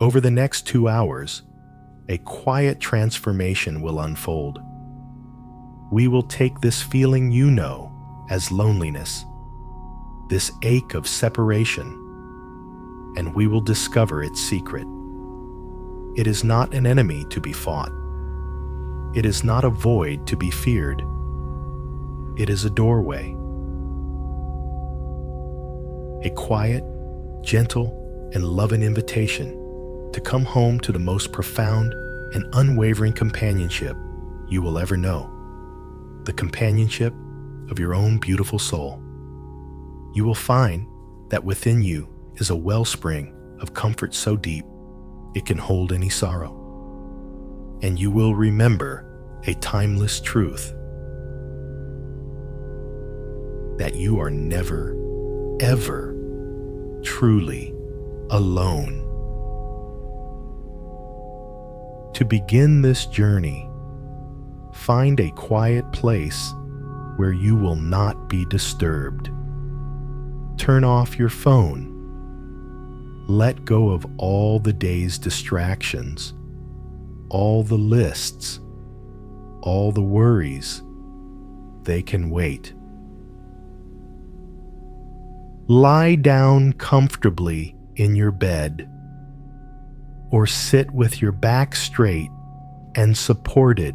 Over the next 2 hours, a quiet transformation will unfold. We will take this feeling you know as loneliness, this ache of separation, and we will discover its secret. It is not an enemy to be fought. It is not a void to be feared. It is a doorway. A quiet, gentle, and loving invitation to come home to the most profound and unwavering companionship you will ever know. The companionship of your own beautiful soul. You will find that within you is a wellspring of comfort so deep it can hold any sorrow. And you will remember a timeless truth that you are never, ever truly alone. To begin this journey, find a quiet place where you will not be disturbed. Turn off your phone. Let go of all the day's distractions, all the lists, all the worries. They can wait. Lie down comfortably in your bed, or sit with your back straight and supported.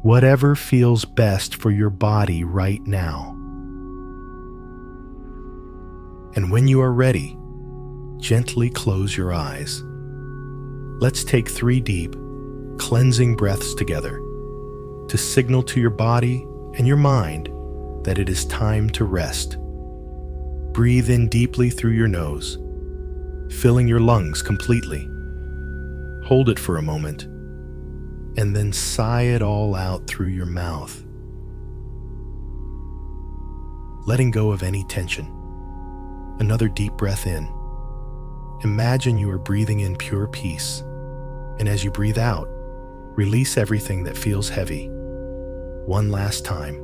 Whatever feels best for your body right now. And when you are ready, gently close your eyes. Let's take 3 deep, cleansing breaths together to signal to your body and your mind that it is time to rest. Breathe in deeply through your nose, filling your lungs completely. Hold it for a moment, and then sigh it all out through your mouth, letting go of any tension. Another deep breath in. Imagine you are breathing in pure peace, and as you breathe out, release everything that feels heavy. One last time,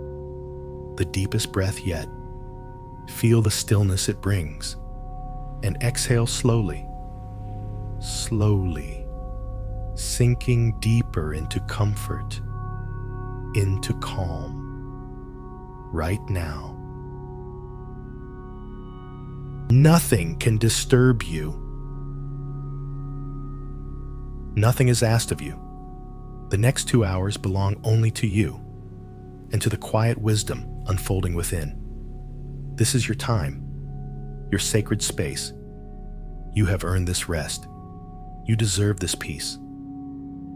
the deepest breath yet. Feel the stillness it brings, and exhale slowly, slowly, sinking deeper into comfort, into calm, right now. Nothing can disturb you. Nothing is asked of you. The next 2 hours belong only to you and to the quiet wisdom unfolding within. This is your time, your sacred space. You have earned this rest. You deserve this peace.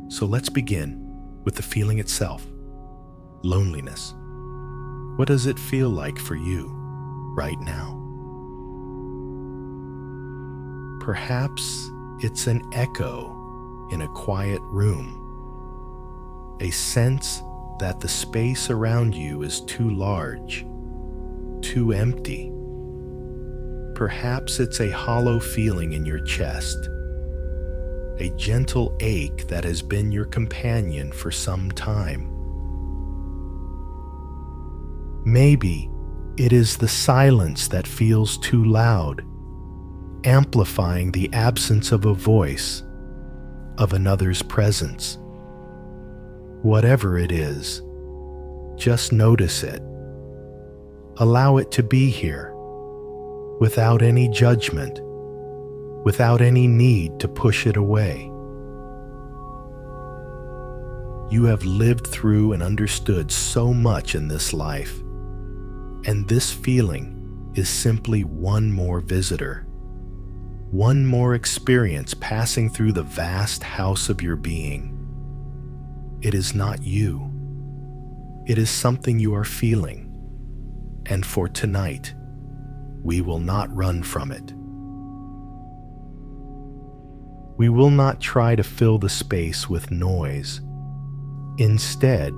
So let's begin with the feeling itself, loneliness. What does it feel like for you right now? Perhaps it's an echo in a quiet room, a sense that the space around you is too large, too empty. Perhaps it's a hollow feeling in your chest, a gentle ache that has been your companion for some time. Maybe it is the silence that feels too loud, amplifying the absence of a voice, of another's presence. Whatever it is, just notice it. Allow it to be here, without any judgment, without any need to push it away. You have lived through and understood so much in this life, and this feeling is simply one more visitor, one more experience passing through the vast house of your being. It is not you. It is something you are feeling. And for tonight, we will not run from it. We will not try to fill the space with noise. Instead,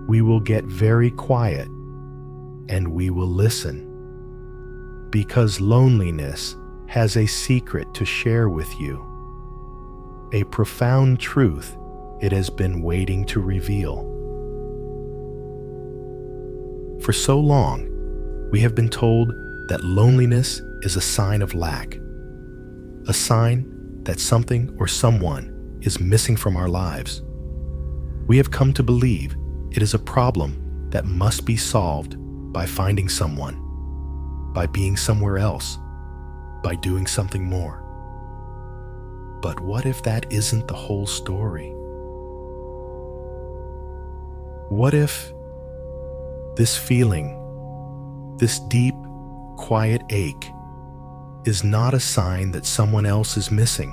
we will get very quiet and we will listen. Because loneliness has a secret to share with you, a profound truth it has been waiting to reveal. For so long, we have been told that loneliness is a sign of lack, a sign that something or someone is missing from our lives. We have come to believe it is a problem that must be solved by finding someone, by being somewhere else, by doing something more. But what if that isn't the whole story? What if this feeling, this deep, quiet ache, is not a sign that someone else is missing?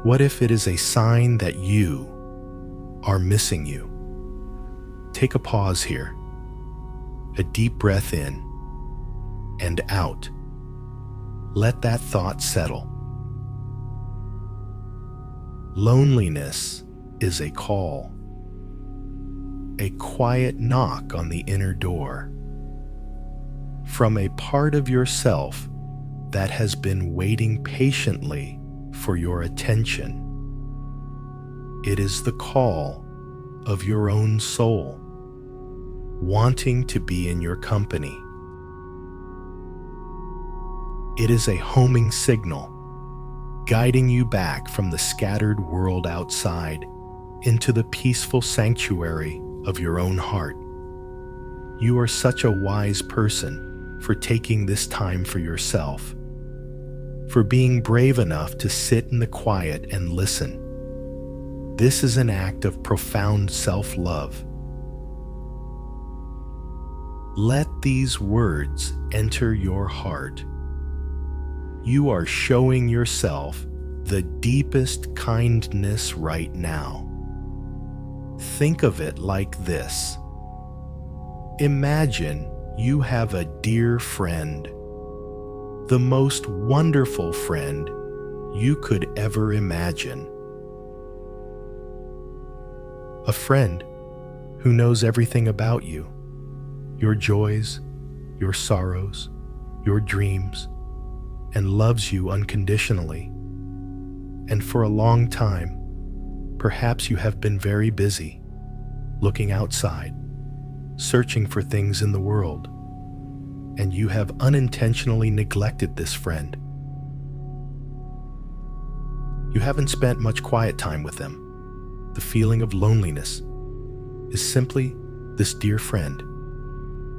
What if it is a sign that you are missing you? Take a pause here, a deep breath in and out. Let that thought settle. Loneliness is a call, a quiet knock on the inner door from a part of yourself that has been waiting patiently for your attention. It is the call of your own soul, wanting to be in your company. It is a homing signal, guiding you back from the scattered world outside into the peaceful sanctuary of your own heart. You are such a wise person for taking this time for yourself, for being brave enough to sit in the quiet and listen. This is an act of profound self-love. Let these words enter your heart. You are showing yourself the deepest kindness right now. Think of it like this. Imagine you have a dear friend, the most wonderful friend you could ever imagine. A friend who knows everything about you, your joys, your sorrows, your dreams, and loves you unconditionally. And for a long time, perhaps you have been very busy, looking outside, searching for things in the world, and you have unintentionally neglected this friend. You haven't spent much quiet time with them. The feeling of loneliness is simply this dear friend,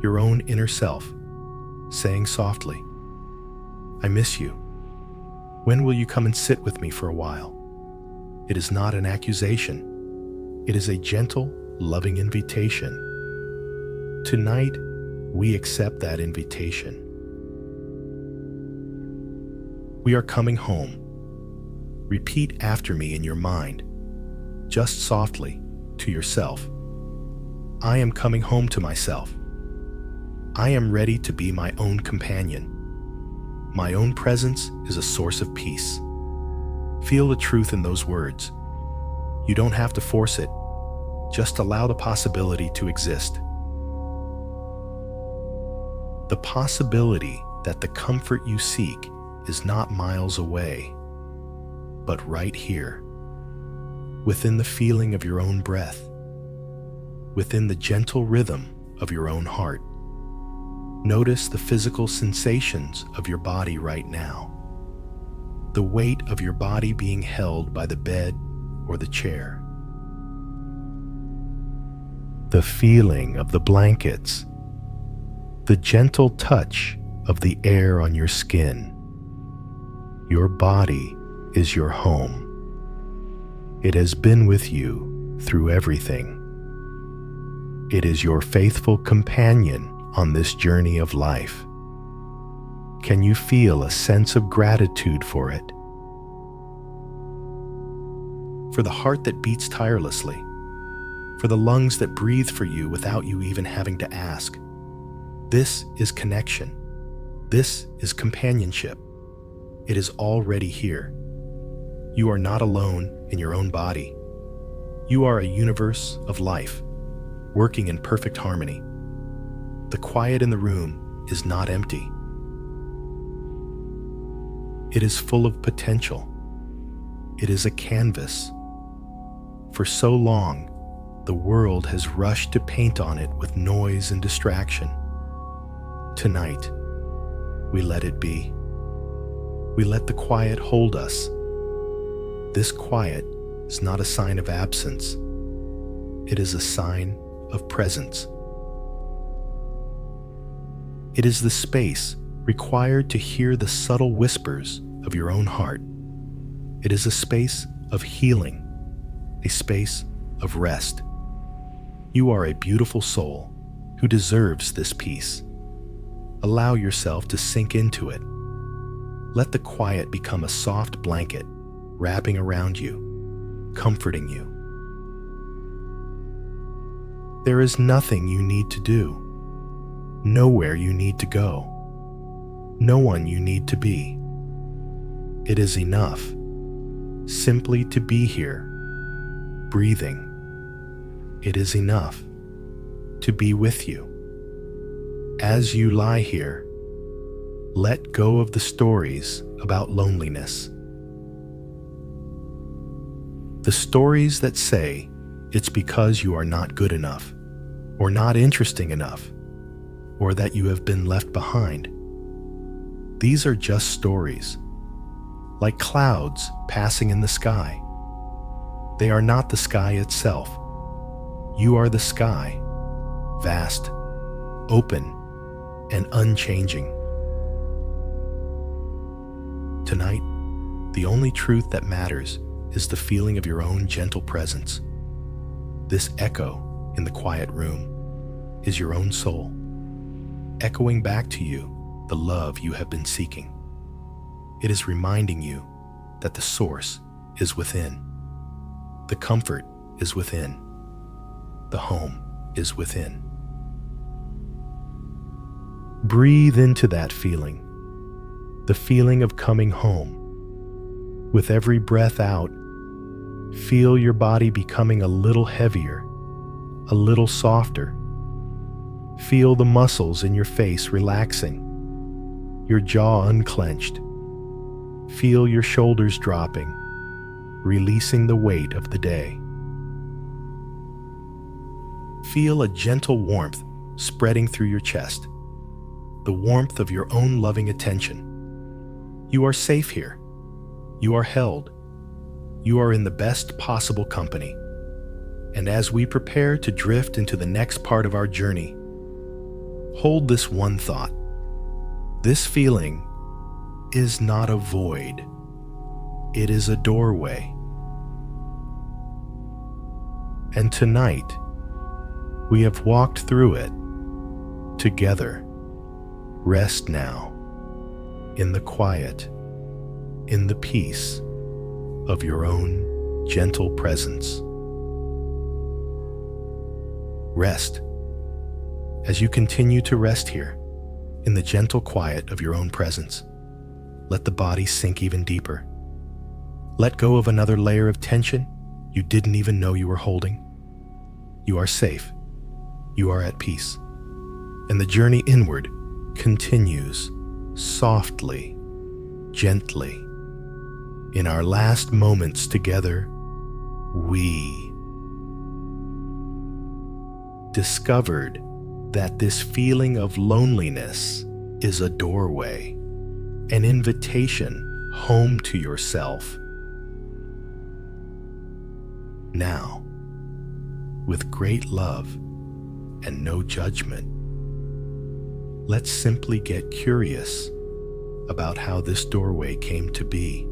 your own inner self, saying softly, "I miss you. When will you come and sit with me for a while?" It is not an accusation. It is a gentle, loving invitation. Tonight, we accept that invitation. We are coming home. Repeat after me in your mind, just softly, to yourself. I am coming home to myself. I am ready to be my own companion. My own presence is a source of peace. Feel the truth in those words. You don't have to force it. Just allow the possibility to exist. The possibility that the comfort you seek is not miles away, but right here, within the feeling of your own breath, within the gentle rhythm of your own heart. Notice the physical sensations of your body right now, the weight of your body being held by the bed or the chair, the feeling of the blankets, the gentle touch of the air on your skin. Your body is your home. It has been with you through everything. It is your faithful companion on this journey of life. Can you feel a sense of gratitude for it? For the heart that beats tirelessly, for the lungs that breathe for you without you even having to ask. This is connection. This is companionship. It is already here. You are not alone in your own body. You are a universe of life, working in perfect harmony. The quiet in the room is not empty. It is full of potential. It is a canvas. For so long, the world has rushed to paint on it with noise and distraction. Tonight, we let it be. We let the quiet hold us. This quiet is not a sign of absence. It is a sign of presence. It is the space required to hear the subtle whispers of your own heart. It is a space of healing, a space of rest. You are a beautiful soul who deserves this peace. Allow yourself to sink into it. Let the quiet become a soft blanket wrapping around you, comforting you. There is nothing you need to do, nowhere you need to go, no one you need to be. It is enough simply to be here, breathing. It is enough to be with you. As you lie here, let go of the stories about loneliness. The stories that say it's because you are not good enough, or not interesting enough, or that you have been left behind. These are just stories, like clouds passing in the sky. They are not the sky itself. You are the sky, vast, open, and unchanging. Tonight, the only truth that matters is the feeling of your own gentle presence. This echo in the quiet room is your own soul, echoing back to you the love you have been seeking. It is reminding you that the source is within. The comfort is within. The home is within. Breathe into that feeling, the feeling of coming home. With every breath out, feel your body becoming a little heavier, a little softer. Feel the muscles in your face relaxing, your jaw unclenched. Feel your shoulders dropping, releasing the weight of the day. Feel a gentle warmth spreading through your chest, the warmth of your own loving attention. You are safe here. You are held. You are in the best possible company. And as we prepare to drift into the next part of our journey, hold this one thought. This feeling is not a void. It is a doorway. And tonight, we have walked through it together. Rest now in the quiet, in the peace of your own gentle presence. Rest. As you continue to rest here, in the gentle quiet of your own presence, let the body sink even deeper. Let go of another layer of tension you didn't even know you were holding. You are safe. You are at peace. And the journey inward continues softly, gently. In our last moments together, we discovered that this feeling of loneliness is a doorway, an invitation home to yourself. Now, with great love and no judgment, let's simply get curious about how this doorway came to be.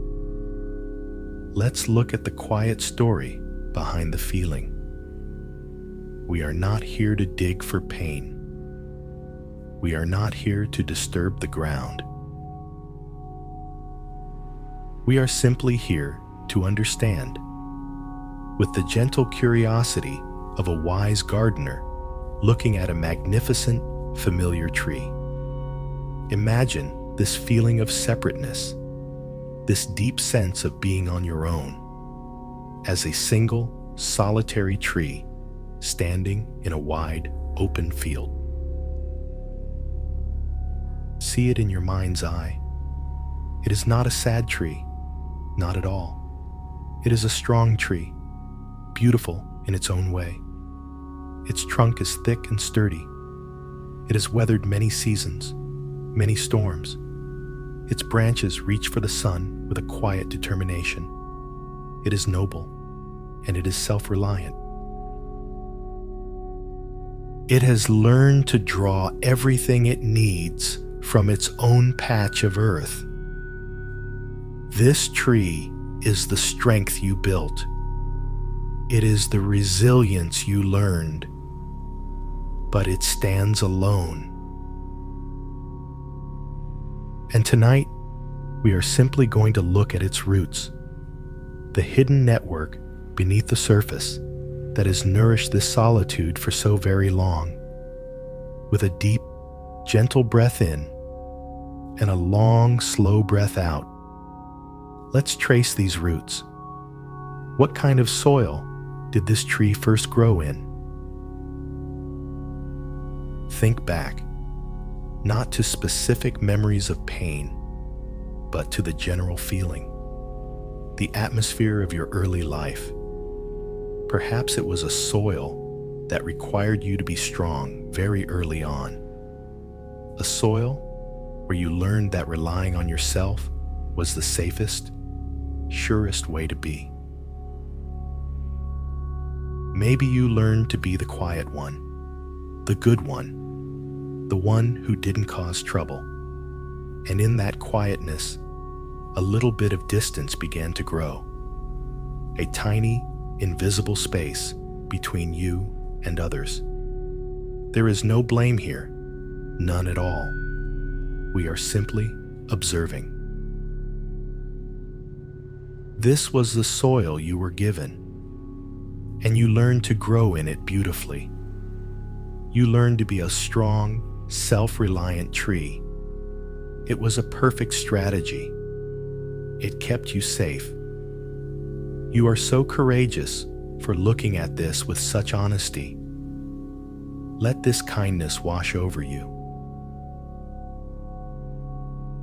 Let's look at the quiet story behind the feeling. We are not here to dig for pain. We are not here to disturb the ground. We are simply here to understand, with the gentle curiosity of a wise gardener looking at a magnificent, familiar tree. Imagine this feeling of separateness, this deep sense of being on your own, as a single, solitary tree standing in a wide, open field. See it in your mind's eye. It is not a sad tree, not at all. It is a strong tree, beautiful in its own way. Its trunk is thick and sturdy. It has weathered many seasons, many storms. Its branches reach for the sun with a quiet determination. It is noble, and it is self-reliant. It has learned to draw everything it needs from its own patch of earth. This tree is the strength you built. It is the resilience you learned, but it stands alone. And tonight, we are simply going to look at its roots, the hidden network beneath the surface that has nourished this solitude for so very long. With a deep, gentle breath in and a long, slow breath out, let's trace these roots. What kind of soil did this tree first grow in? Think back, not to specific memories of pain, but to the general feeling, the atmosphere of your early life. Perhaps it was a soil that required you to be strong very early on. A soil where you learned that relying on yourself was the safest, surest way to be. Maybe you learned to be the quiet one, the good one, the one who didn't cause trouble. And in that quietness, a little bit of distance began to grow. A tiny, invisible space between you and others. There is no blame here, none at all. We are simply observing. This was the soil you were given, and you learned to grow in it beautifully. You learned to be a strong, self-reliant tree. It was a perfect strategy. It kept you safe. You are so courageous for looking at this with such honesty. Let this kindness wash over you.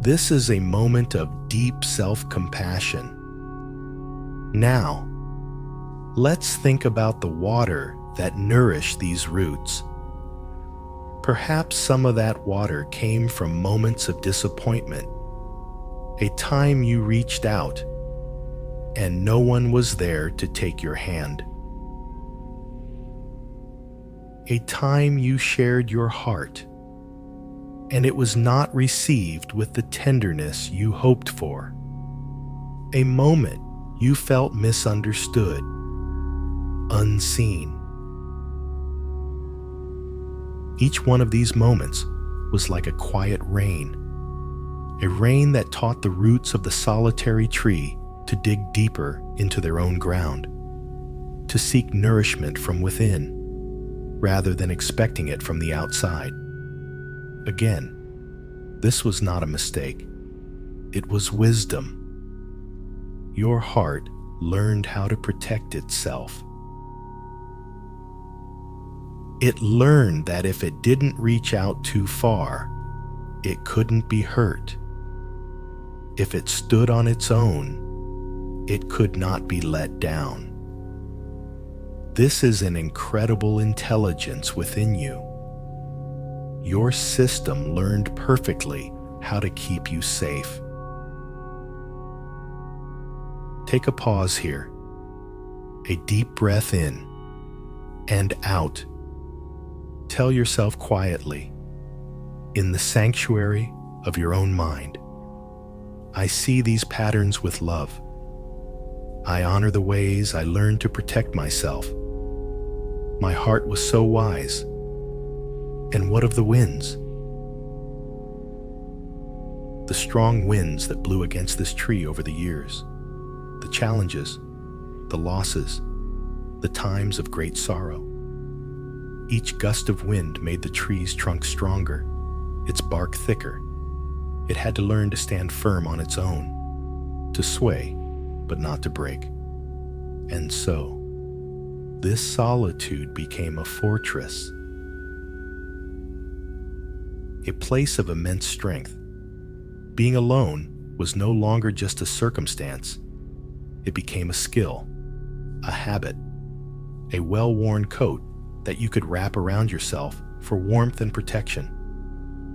This is a moment of deep self-compassion. Now, let's think about the water that nourished these roots. Perhaps some of that water came from moments of disappointment, a time you reached out and no one was there to take your hand. A time you shared your heart, and it was not received with the tenderness you hoped for. A moment you felt misunderstood, unseen. Each one of these moments was like a quiet rain, a rain that taught the roots of the solitary tree to dig deeper into their own ground, to seek nourishment from within, rather than expecting it from the outside. Again, this was not a mistake. It was wisdom. Your heart learned how to protect itself. It learned that if it didn't reach out too far, it couldn't be hurt. If it stood on its own, it could not be let down. This is an incredible intelligence within you. Your system learned perfectly how to keep you safe. Take a pause here. A deep breath in and out. Tell yourself quietly, in the sanctuary of your own mind, I see these patterns with love. I honor the ways I learned to protect myself. My heart was so wise. And what of the winds? The strong winds that blew against this tree over the years, the challenges, the losses, the times of great sorrow. Each gust of wind made the tree's trunk stronger, its bark thicker. It had to learn to stand firm on its own, to sway, but not to break. And so, this solitude became a fortress, a place of immense strength. Being alone was no longer just a circumstance. It became a skill, a habit, a well-worn coat that you could wrap around yourself for warmth and protection.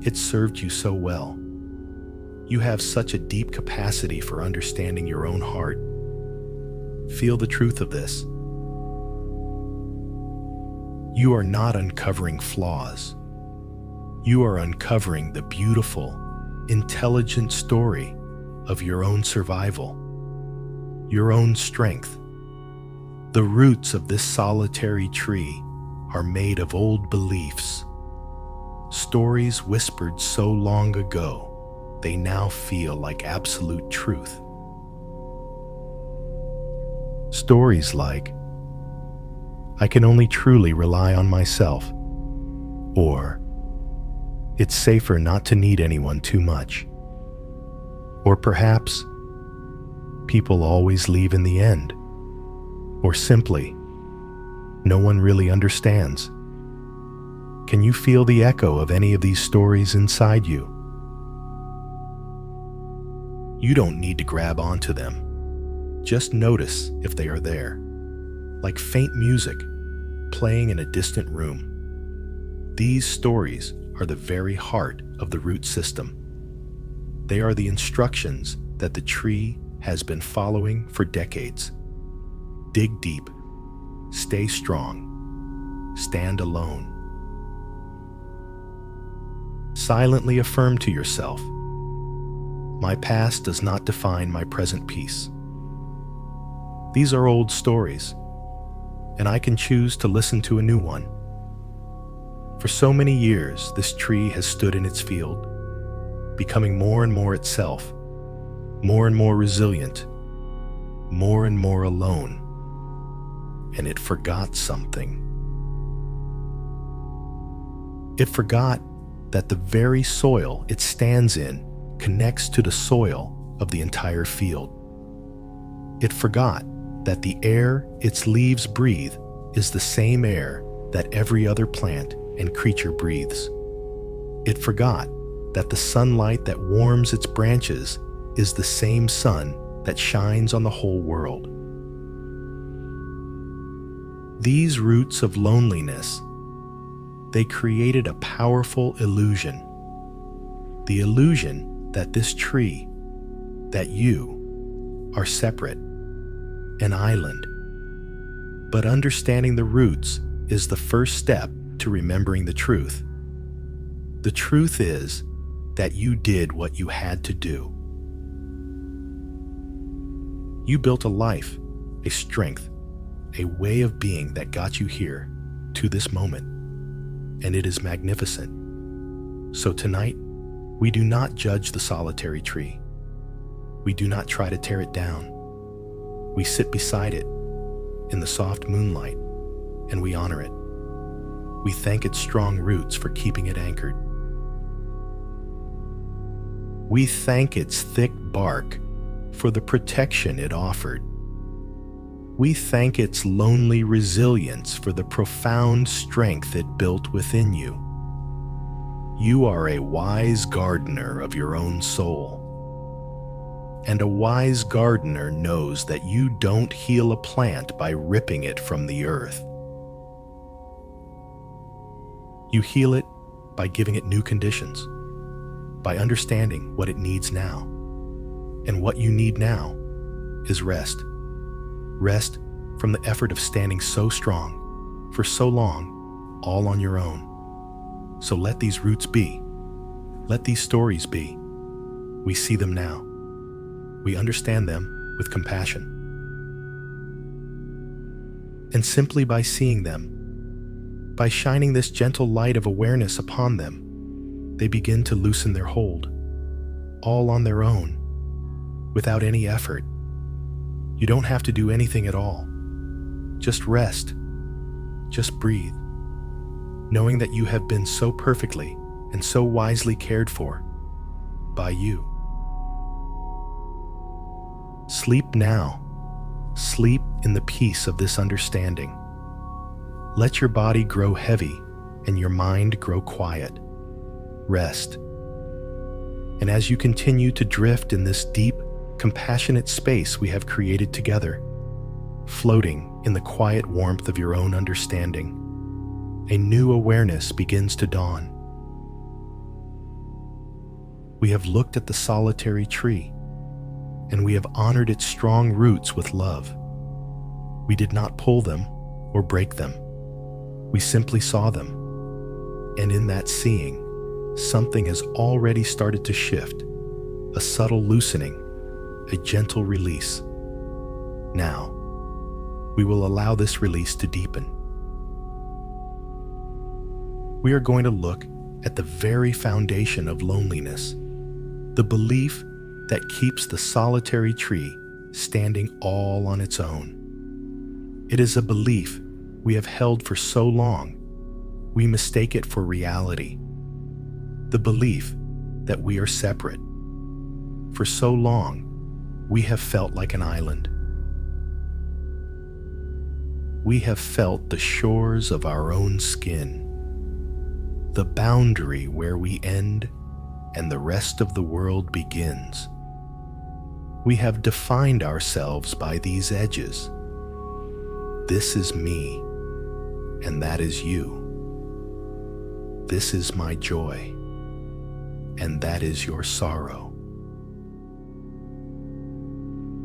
It served you so well. You have such a deep capacity for understanding your own heart. Feel the truth of this. You are not uncovering flaws. You are uncovering the beautiful, intelligent story of your own survival, your own strength. The roots of this solitary tree are made of old beliefs, stories whispered so long ago, they now feel like absolute truth. Stories like, I can only truly rely on myself, or it's safer not to need anyone too much, or perhaps people always leave in the end, or simply, no one really understands. Can you feel the echo of any of these stories inside you? You don't need to grab onto them. Just notice if they are there, like faint music playing in a distant room. These stories are the very heart of the root system. They are the instructions that the tree has been following for decades. Dig deep, stay strong, stand alone. Silently affirm to yourself, my past does not define my present peace. These are old stories, and I can choose to listen to a new one. For so many years, this tree has stood in its field, becoming more and more itself, more and more resilient, more and more alone. And it forgot something. It forgot that the very soil it stands in connects to the soil of the entire field. It forgot that the air its leaves breathe is the same air that every other plant and creature breathes. It forgot that the sunlight that warms its branches is the same sun that shines on the whole world. These roots of loneliness, they created a powerful illusion. The illusion that this tree, that you, are separate, an island. But understanding the roots is the first step to remembering the truth. The truth is that you did what you had to do. You built a life, a strength, a way of being that got you here, to this moment, and it is magnificent. So tonight, we do not judge the solitary tree. We do not try to tear it down. We sit beside it in the soft moonlight, and we honor it. We thank its strong roots for keeping it anchored. We thank its thick bark for the protection it offered. We thank its lonely resilience for the profound strength it built within you. You are a wise gardener of your own soul. And a wise gardener knows that you don't heal a plant by ripping it from the earth. You heal it by giving it new conditions, by understanding what it needs now. And what you need now is rest. Rest from the effort of standing so strong, for so long, all on your own. So let these roots be. Let these stories be. We see them now. We understand them with compassion. And simply by seeing them, by shining this gentle light of awareness upon them, they begin to loosen their hold, all on their own, without any effort. You don't have to do anything at all. Just rest. Just breathe, knowing that you have been so perfectly and so wisely cared for by you. Sleep now. Sleep in the peace of this understanding. Let your body grow heavy and your mind grow quiet. Rest. And as you continue to drift in this deep, compassionate space we have created together, floating in the quiet warmth of your own understanding, a new awareness begins to dawn. We have looked at the solitary tree, and we have honored its strong roots with love. We did not pull them or break them. We simply saw them. And in that seeing, something has already started to shift, a subtle loosening, a gentle release. Now, we will allow this release to deepen. We are going to look at the very foundation of loneliness, the belief that keeps the solitary tree standing all on its own. It is a belief we have held for so long, we mistake it for reality. The belief that we are separate. For so long, we have felt like an island. We have felt the shores of our own skin, the boundary where we end and the rest of the world begins. We have defined ourselves by these edges. This is me, and that is you. This is my joy, and that is your sorrow.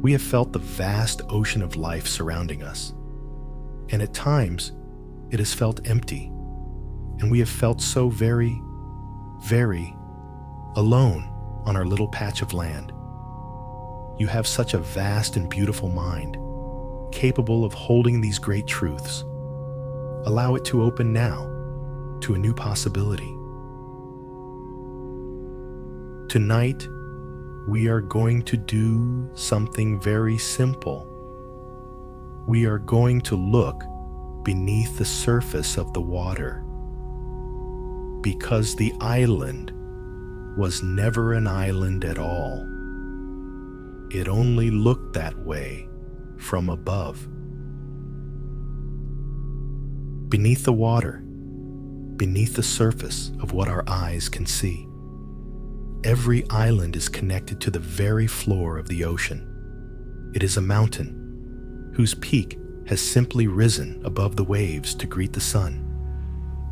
We have felt the vast ocean of life surrounding us, and at times it has felt empty, and we have felt so very, very alone on our little patch of land. You have such a vast and beautiful mind, capable of holding these great truths. Allow it to open now to a new possibility. Tonight, we are going to do something very simple. We are going to look beneath the surface of the water, because the island was never an island at all. It only looked that way from above. Beneath the water, beneath the surface of what our eyes can see, every island is connected to the very floor of the ocean. It is a mountain whose peak has simply risen above the waves to greet the sun.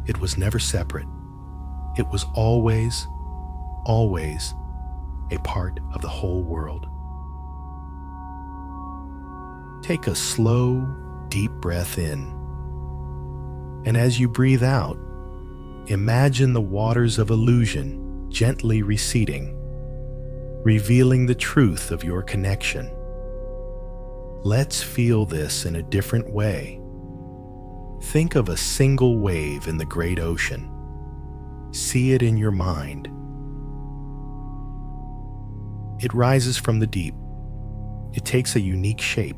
It was never separate. It was always, always a part of the whole world. Take a slow, deep breath in. And as you breathe out, imagine the waters of illusion gently receding, revealing the truth of your connection. Let's feel this in a different way. Think of a single wave in the great ocean. See it in your mind. It rises from the deep. It takes a unique shape.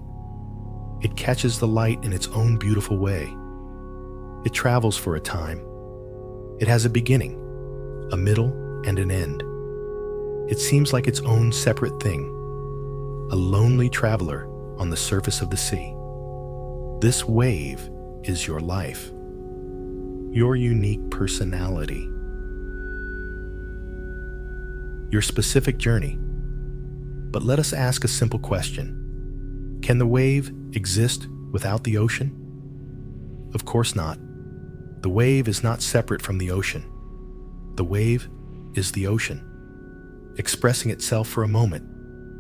It catches the light in its own beautiful way. It travels for a time. It has a beginning, a middle, and an end. It seems like its own separate thing, a lonely traveler on the surface of the sea. This wave is your life, your unique personality, your specific journey. But let us ask a simple question. Can the wave exist without the ocean? Of course not. The wave is not separate from the ocean. The wave is the ocean, expressing itself for a moment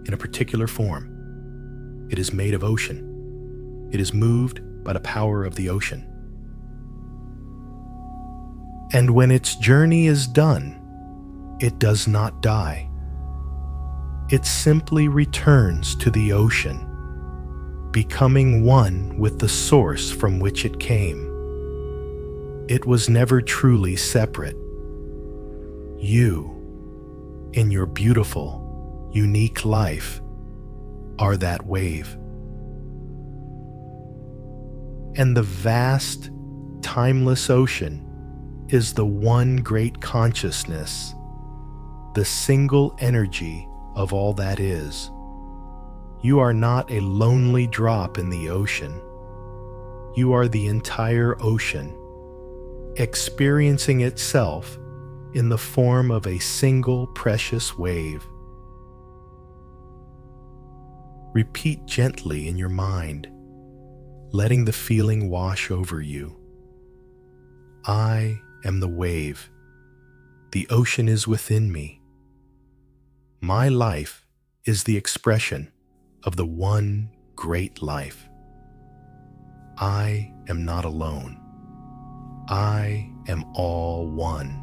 in a particular form. It is made of ocean. It is moved by the power of the ocean. And when its journey is done, it does not die. It simply returns to the ocean, becoming one with the source from which it came. It was never truly separate. You, in your beautiful, unique life, are that wave. And the vast, timeless ocean is the one great consciousness, the single energy of all that is. You are not a lonely drop in the ocean. You are the entire ocean, experiencing itself in the form of a single precious wave. Repeat gently in your mind, letting the feeling wash over you. I am the wave. The ocean is within me. My life is the expression of the one great life. I am not alone. I am all one.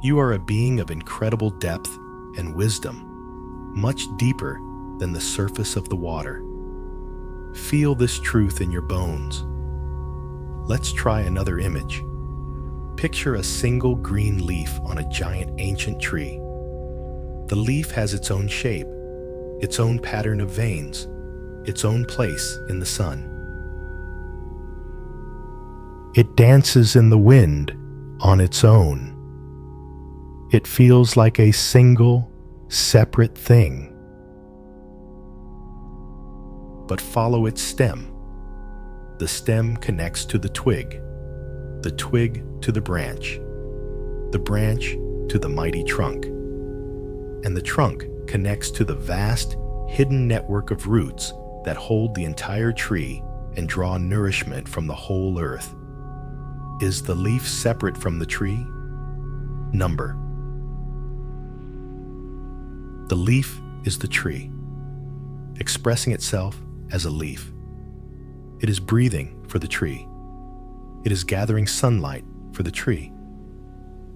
You are a being of incredible depth and wisdom, much deeper than the surface of the water. Feel this truth in your bones. Let's try another image. Picture a single green leaf on a giant ancient tree. The leaf has its own shape, its own pattern of veins, its own place in the sun. It dances in the wind on its own. It feels like a single, separate thing. But follow its stem. The stem connects to the twig to the branch to the mighty trunk, and the trunk connects to the vast, hidden network of roots that hold the entire tree and draw nourishment from the whole earth. Is the leaf separate from the tree? Number. The leaf is the tree, expressing itself as a leaf. It is breathing for the tree. It is gathering sunlight for the tree.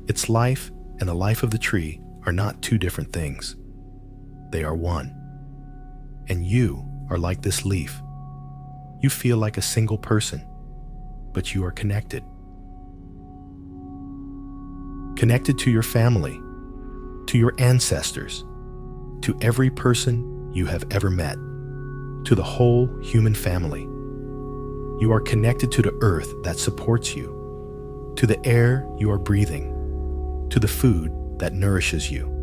Its life and the life of the tree are not two different things. They are one. And you are like this leaf. You feel like a single person, but you are connected. Connected to your family, to your ancestors, to every person you have ever met, to the whole human family. You are connected to the earth that supports you, to the air you are breathing, to the food that nourishes you.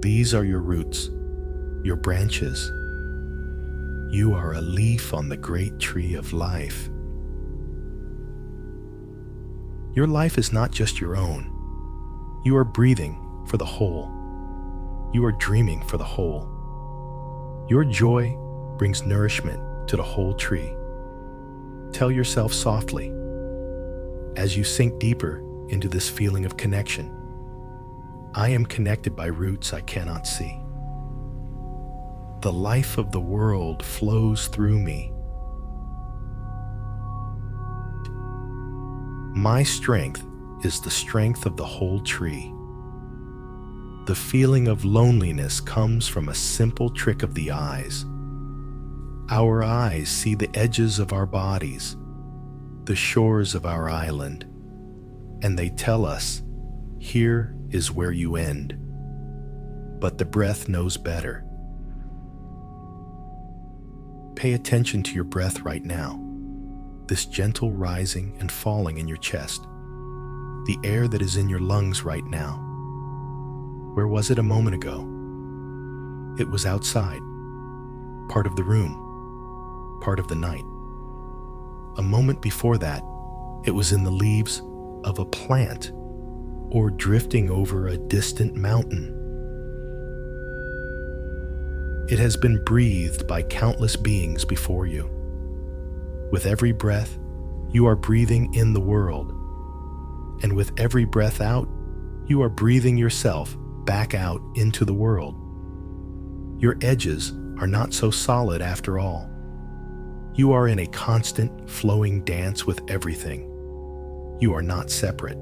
These are your roots, your branches. You are a leaf on the great tree of life. Your life is not just your own. You are breathing for the whole. You are dreaming for the whole. Your joy brings nourishment to the whole tree. Tell yourself softly, as you sink deeper into this feeling of connection, I am connected by roots I cannot see. The life of the world flows through me. My strength is the strength of the whole tree. The feeling of loneliness comes from a simple trick of the eyes. Our eyes see the edges of our bodies, the shores of our island, and they tell us, here is where you end. But the breath knows better. Pay attention to your breath right now, this gentle rising and falling in your chest, the air that is in your lungs right now. Where was it a moment ago? It was outside, part of the room, part of the night. A moment before that, it was in the leaves of a plant or drifting over a distant mountain. It has been breathed by countless beings before you. With every breath, you are breathing in the world. And with every breath out, you are breathing yourself back out into the world. Your edges are not so solid after all. You are in a constant, flowing dance with everything. You are not separate.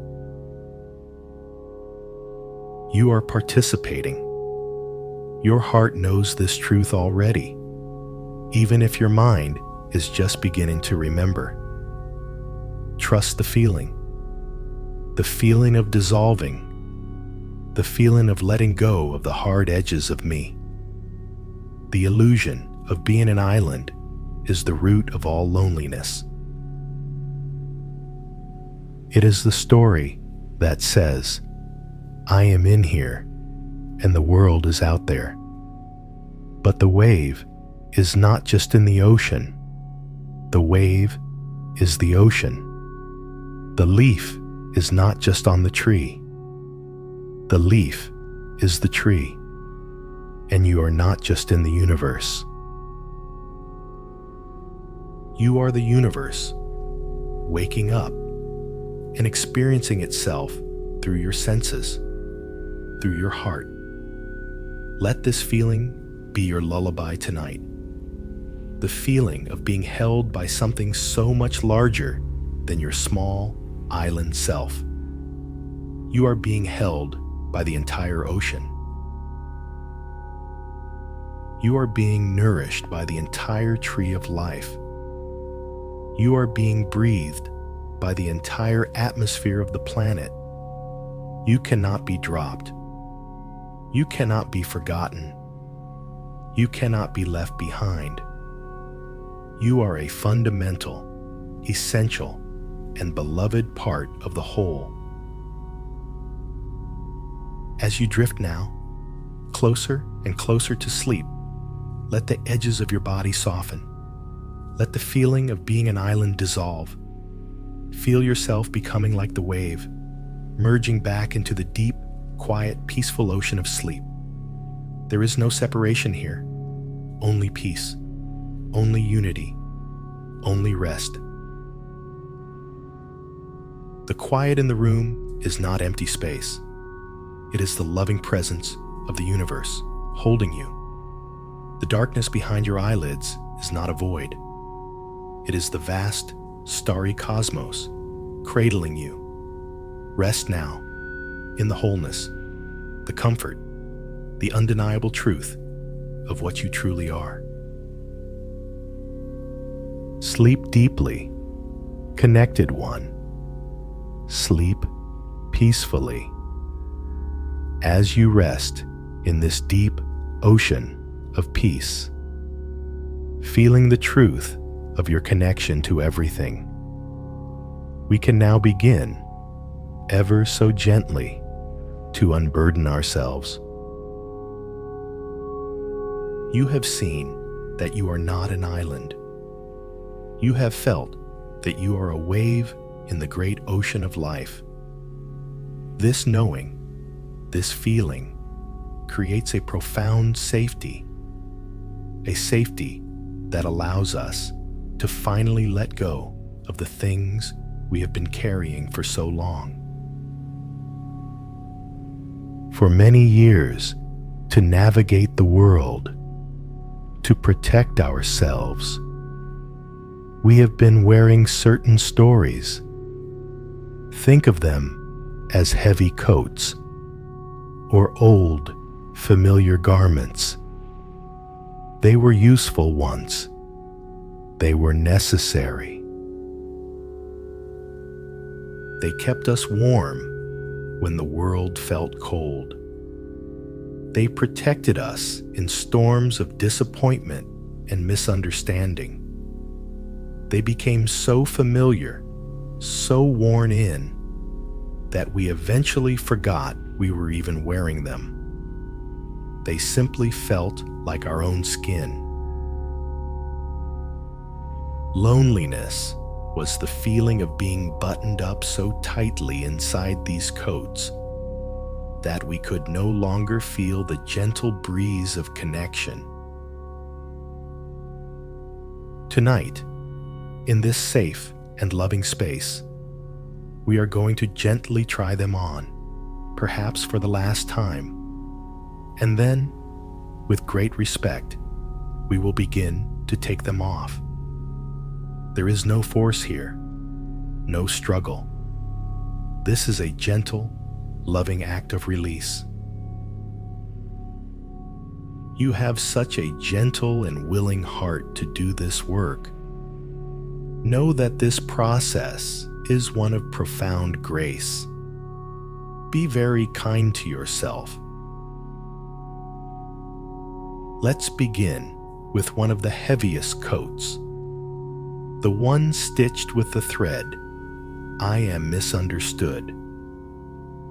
You are participating. Your heart knows this truth already, even if your mind is just beginning to remember. Trust the feeling of dissolving, the feeling of letting go of the hard edges of me. The illusion of being an island is the root of all loneliness. It is the story that says, I am in here and the world is out there. But the wave is not just in the ocean. The wave is the ocean. The leaf is not just on the tree. The leaf is the tree. And you are not just in the universe. You are the universe, waking up and experiencing itself through your senses. through your heart. Let this feeling be your lullaby tonight. The feeling of being held by something so much larger than your small island self. You are being held by the entire ocean. You are being nourished by the entire tree of life. You are being breathed by the entire atmosphere of the planet. You cannot be dropped. You cannot be forgotten. You cannot be left behind. You are a fundamental, essential, and beloved part of the whole. As you drift now, closer and closer to sleep, let the edges of your body soften. Let the feeling of being an island dissolve. Feel yourself becoming like the wave, merging back into the deep, quiet, peaceful ocean of sleep. There is no separation here, only peace, only unity, only rest. The quiet in the room is not empty space. It is the loving presence of the universe holding you. The darkness behind your eyelids is not a void. It is the vast, starry cosmos cradling you. Rest now in the wholeness, the comfort, the undeniable truth of what you truly are. Sleep deeply, connected one. Sleep peacefully. As you rest in this deep ocean of peace, feeling the truth of your connection to everything, we can now begin, ever so gently, to unburden ourselves. You have seen that you are not an island. You have felt that you are a wave in the great ocean of life. This knowing, this feeling, creates a profound safety, a safety that allows us to finally let go of the things we have been carrying for so long. For many years, to navigate the world, to protect ourselves, we have been wearing certain stories. Think of them as heavy coats or old, familiar garments. They were useful once. They were necessary. They kept us warm when the world felt cold. They protected us in storms of disappointment and misunderstanding. They became so familiar, so worn in, that we eventually forgot we were even wearing them. They simply felt like our own skin. Loneliness was the feeling of being buttoned up so tightly inside these coats that we could no longer feel the gentle breeze of connection. Tonight, in this safe and loving space, we are going to gently try them on, perhaps for the last time. And then, with great respect, we will begin to take them off. There is no force here, no struggle. This is a gentle, loving act of release. You have such a gentle and willing heart to do this work. Know that this process is one of profound grace. Be very kind to yourself. Let's begin with one of the heaviest coats, the one stitched with the thread, "I am misunderstood,"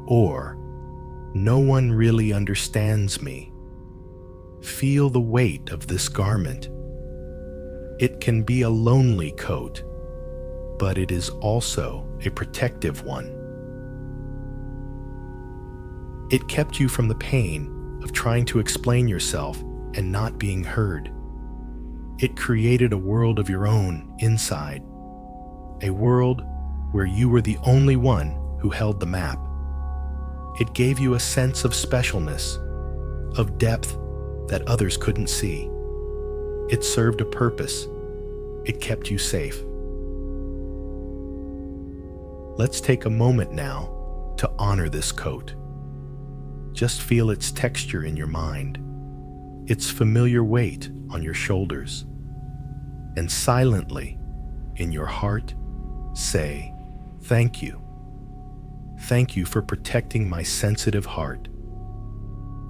or "No one really understands me." Feel the weight of this garment. It can be a lonely coat, but it is also a protective one. It kept you from the pain of trying to explain yourself and not being heard. It created a world of your own inside, a world where you were the only one who held the map. It gave you a sense of specialness, of depth that others couldn't see. It served a purpose. It kept you safe. Let's take a moment now to honor this coat. Just feel its texture in your mind, its familiar weight on your shoulders, and silently, in your heart, say, "Thank you. Thank you for protecting my sensitive heart.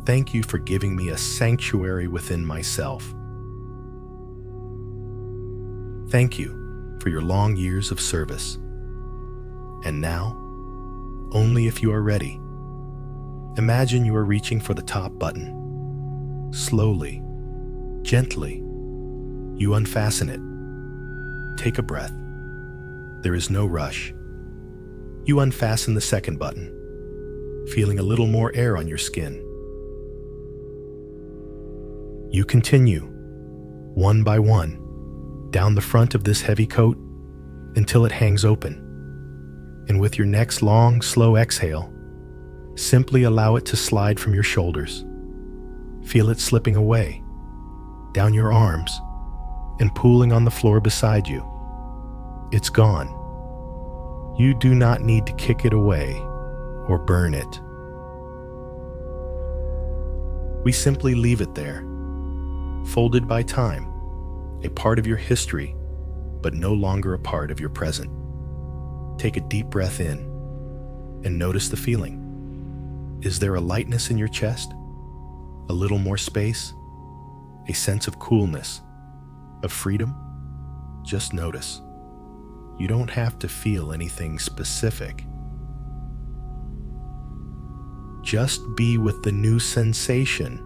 Thank you for giving me a sanctuary within myself. Thank you for your long years of service." And now, only if you are ready, imagine you are reaching for the top button. Slowly, gently, you unfasten it. Take a breath. There is no rush. You unfasten the second button, feeling a little more air on your skin. You continue, one by one, down the front of this heavy coat until it hangs open. And with your next long, slow exhale, simply allow it to slide from your shoulders. Feel it slipping away, down your arms, and pooling on the floor beside you. It's gone. You do not need to kick it away or burn it. We simply leave it there, folded by time, a part of your history, but no longer a part of your present. Take a deep breath in and notice the feeling. Is there a lightness in your chest? A little more space? A sense of coolness? Of freedom? Just notice. You don't have to feel anything specific. Just be with the new sensation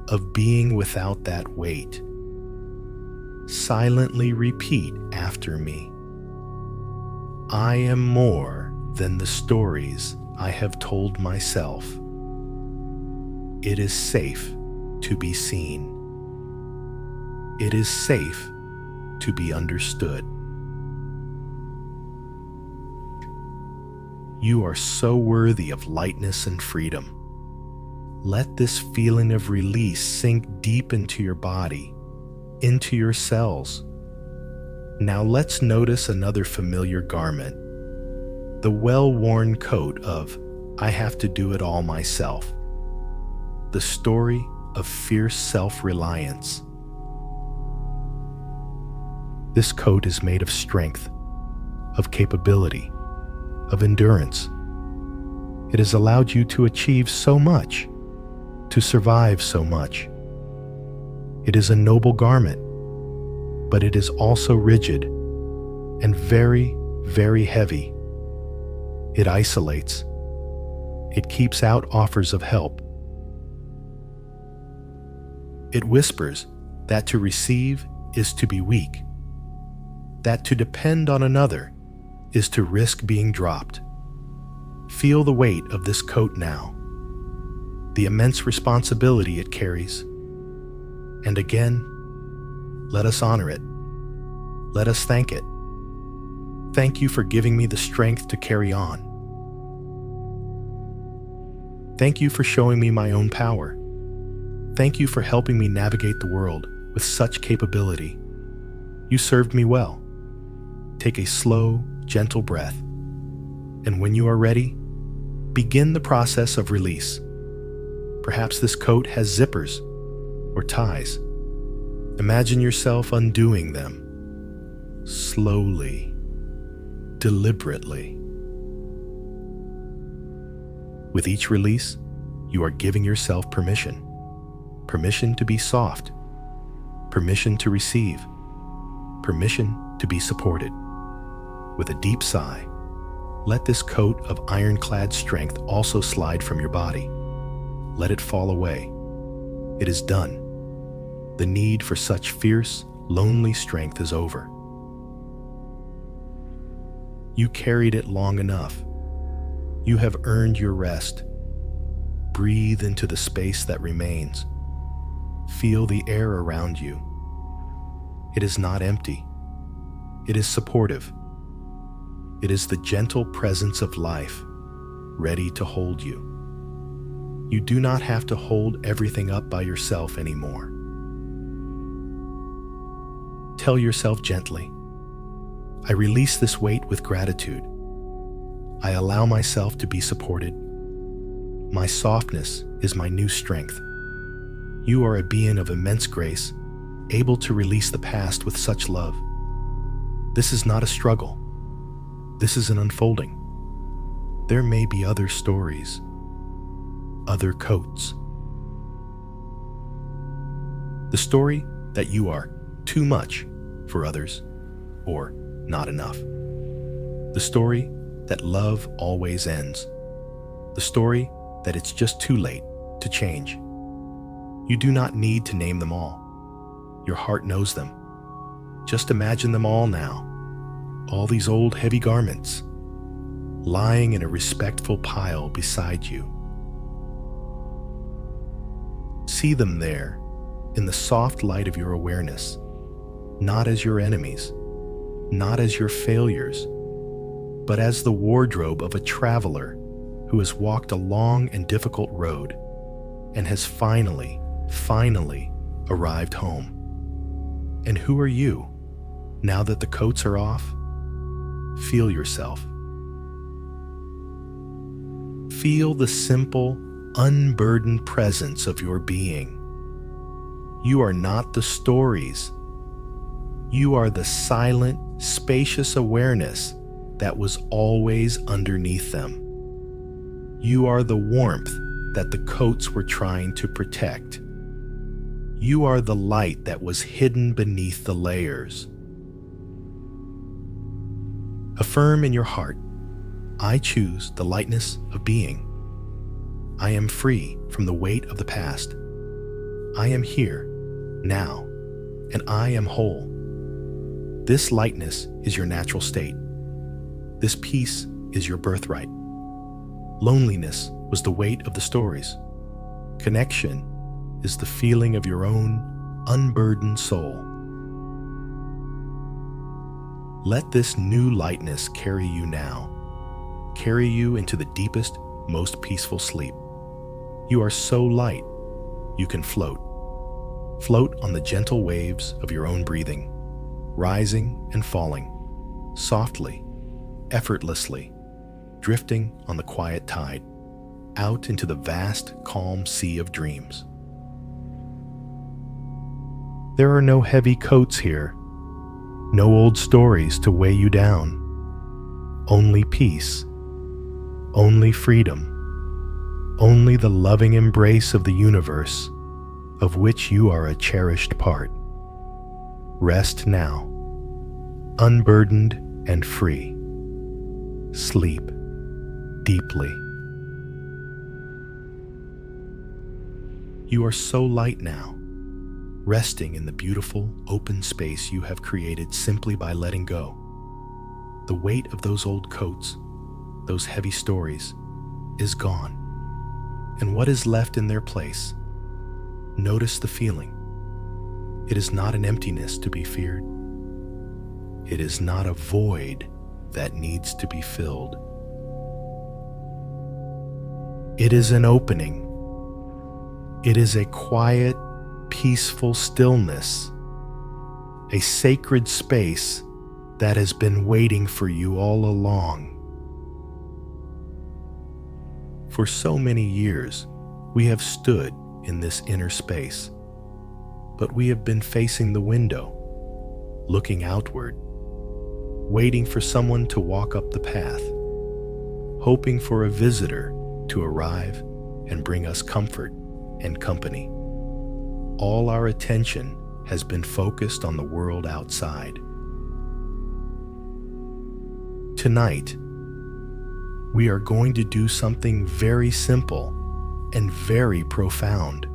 of being without that weight. Silently repeat after me. I am more than the stories I have told myself. It is safe to be seen. It is safe to be understood. You are so worthy of lightness and freedom. Let this feeling of release sink deep into your body, into your cells. Now let's notice another familiar garment, the well-worn coat of "I have to do it all myself," the story of fierce self-reliance. This coat is made of strength, of capability, of endurance. It has allowed you to achieve so much, to survive so much. It is a noble garment, but it is also rigid and very, very heavy. It isolates. It keeps out offers of help. It whispers that to receive is to be weak, that to depend on another is to risk being dropped. Feel the weight of this coat now, the immense responsibility it carries. And again, let us honor it. Let us thank it. Thank you for giving me the strength to carry on. Thank you for showing me my own power. Thank you for helping me navigate the world with such capability. You served me well. Take a slow, gentle breath, and when you are ready, begin the process of release. Perhaps this coat has zippers or ties. Imagine yourself undoing them, slowly, deliberately. With each release, you are giving yourself permission. Permission to be soft, permission to receive, permission to be supported. With a deep sigh, let this coat of ironclad strength also slide from your body. Let it fall away. It is done. The need for such fierce, lonely strength is over. You carried it long enough. You have earned your rest. Breathe into the space that remains. Feel the air around you. It is not empty. It is supportive. It is the gentle presence of life, ready to hold you. You do not have to hold everything up by yourself anymore. Tell yourself gently, I release this weight with gratitude. I allow myself to be supported. My softness is my new strength. You are a being of immense grace, able to release the past with such love. This is not a struggle. This is an unfolding. There may be other stories, other coats. The story that you are too much for others or not enough. The story that love always ends. The story that it's just too late to change. You do not need to name them all. Your heart knows them. Just imagine them all now. All these old heavy garments lying in a respectful pile beside you. See them there in the soft light of your awareness, not as your enemies, not as your failures, but as the wardrobe of a traveler who has walked a long and difficult road and has finally arrived home. And who are you, now that the coats are off? Feel yourself. Feel the simple, unburdened presence of your being. You are not the stories. You are the silent, spacious awareness that was always underneath them. You are the warmth that the coats were trying to protect. You are the light that was hidden beneath the layers. Affirm in your heart, I choose the lightness of being. I am free from the weight of the past. I am here, now, and I am whole. This lightness is your natural state. This peace is your birthright. Loneliness was the weight of the stories. Connection is the feeling of your own unburdened soul. Let this new lightness carry you now, carry you into the deepest, most peaceful sleep. You are so light, you can float. Float on the gentle waves of your own breathing, rising and falling, softly, effortlessly, drifting on the quiet tide, out into the vast, calm sea of dreams. There are no heavy coats here, no old stories to weigh you down. Only peace, only freedom, only the loving embrace of the universe, of which you are a cherished part. Rest now, unburdened and free. Sleep deeply. You are so light now, resting in the beautiful, open space you have created simply by letting go. The weight of those old coats, those heavy stories, is gone. And what is left in their place? Notice the feeling. It is not an emptiness to be feared. It is not a void that needs to be filled. It is an opening. It is a quiet, peaceful stillness, a sacred space that has been waiting for you all along. For so many years, we have stood in this inner space, but we have been facing the window, looking outward, waiting for someone to walk up the path, hoping for a visitor to arrive and bring us comfort and company. All our attention has been focused on the world outside. Tonight, we are going to do something very simple and very profound.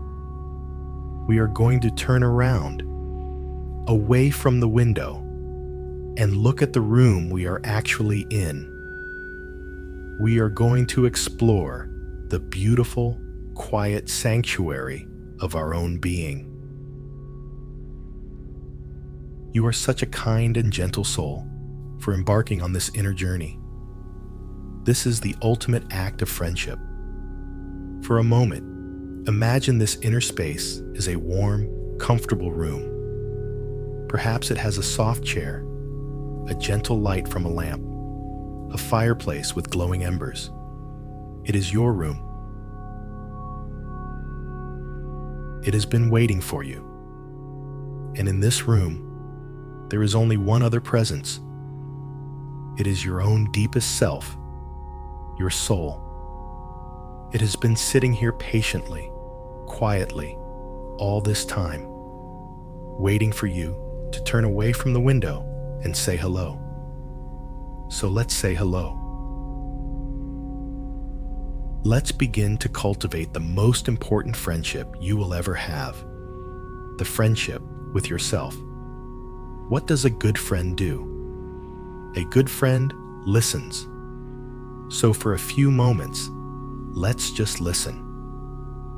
We are going to turn around, away from the window, and look at the room we are actually in. We are going to explore the beautiful, quiet sanctuary of our own being. You are such a kind and gentle soul for embarking on this inner journey. This is the ultimate act of friendship. For a moment, imagine this inner space is a warm, comfortable room. Perhaps it has a soft chair, a gentle light from a lamp, a fireplace with glowing embers. It is your room. It has been waiting for you. And in this room, there is only one other presence. It is your own deepest self, your soul. It has been sitting here patiently, quietly, all this time, waiting for you to turn away from the window and say hello. So let's say hello. Let's begin to cultivate the most important friendship you will ever have, the friendship with yourself. What does a good friend do? A good friend listens. So for a few moments, let's just listen.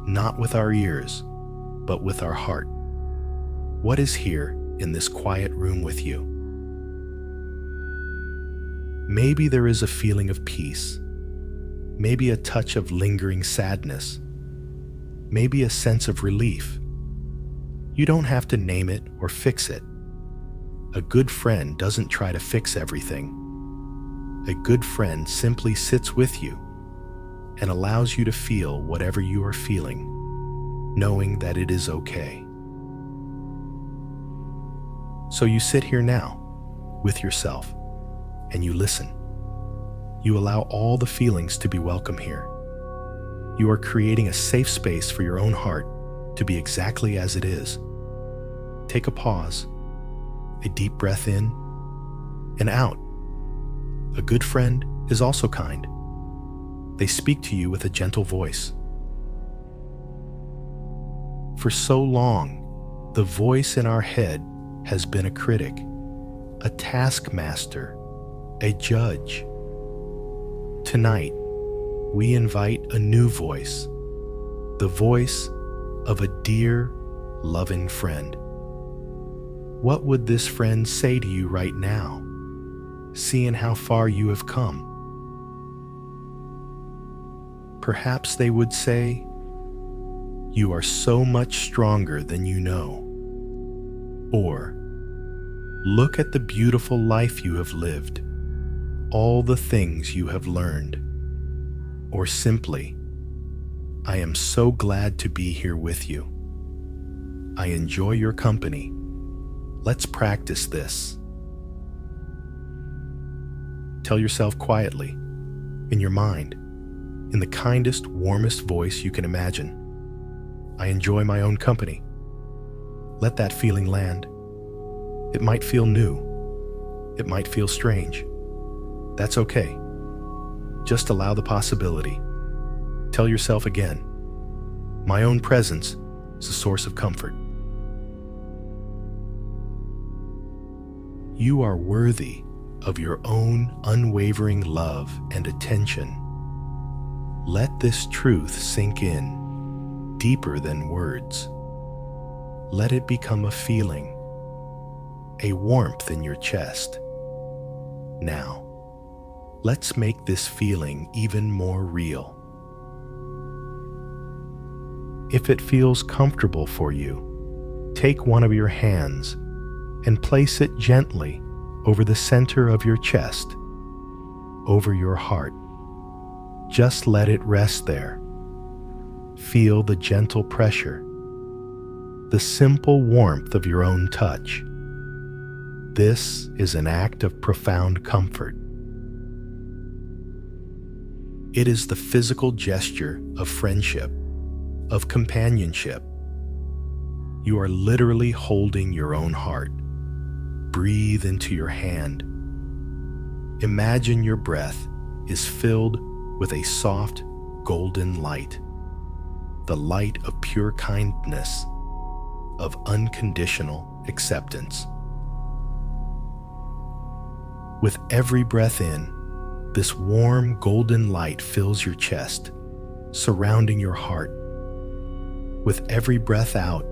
Not with our ears, but with our heart. What is here in this quiet room with you? Maybe there is a feeling of peace. Maybe a touch of lingering sadness. Maybe a sense of relief. You don't have to name it or fix it. A good friend doesn't try to fix everything. A good friend simply sits with you and allows you to feel whatever you are feeling, knowing that it is okay. So you sit here now with yourself and you listen. You allow all the feelings to be welcome here. You are creating a safe space for your own heart to be exactly as it is. Take a pause, a deep breath in and out. A good friend is also kind. They speak to you with a gentle voice. For so long, the voice in our head has been a critic, a taskmaster, a judge. Tonight, we invite a new voice, the voice of a dear, loving friend. What would this friend say to you right now, seeing how far you have come? Perhaps they would say, "You are so much stronger than you know." Or, "Look at the beautiful life you have lived, all the things you have learned." Or simply, "I am so glad to be here with you. I enjoy your company. Let's practice this." Tell yourself quietly, in your mind, in the kindest, warmest voice you can imagine, "I enjoy my own company." Let that feeling land. It might feel new. It might feel strange. That's okay. Just allow the possibility. Tell yourself again, "My own presence is a source of comfort." You are worthy of your own unwavering love and attention. Let this truth sink in, deeper than words. Let it become a feeling, a warmth in your chest. Now, let's make this feeling even more real. If it feels comfortable for you, take one of your hands and place it gently over the center of your chest, over your heart. Just let it rest there. Feel the gentle pressure, the simple warmth of your own touch. This is an act of profound comfort. It is the physical gesture of friendship, of companionship. You are literally holding your own heart. Breathe into your hand. Imagine your breath is filled with a soft, golden light, the light of pure kindness, of unconditional acceptance. With every breath in, this warm, golden light fills your chest, surrounding your heart. With every breath out,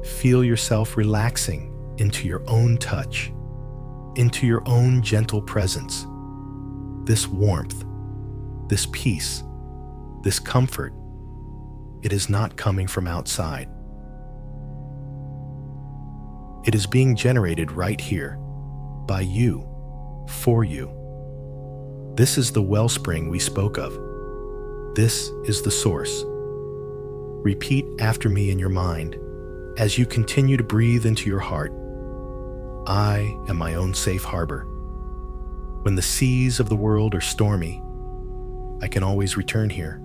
feel yourself relaxing into your own touch, into your own gentle presence. This warmth, this peace, this comfort it is not coming from outside. It is being generated right here, by you, for you. This is the wellspring we spoke of. This is the source. Repeat after me in your mind as you continue to breathe into your heart. I am my own safe harbor. When the seas of the world are stormy, I can always return here.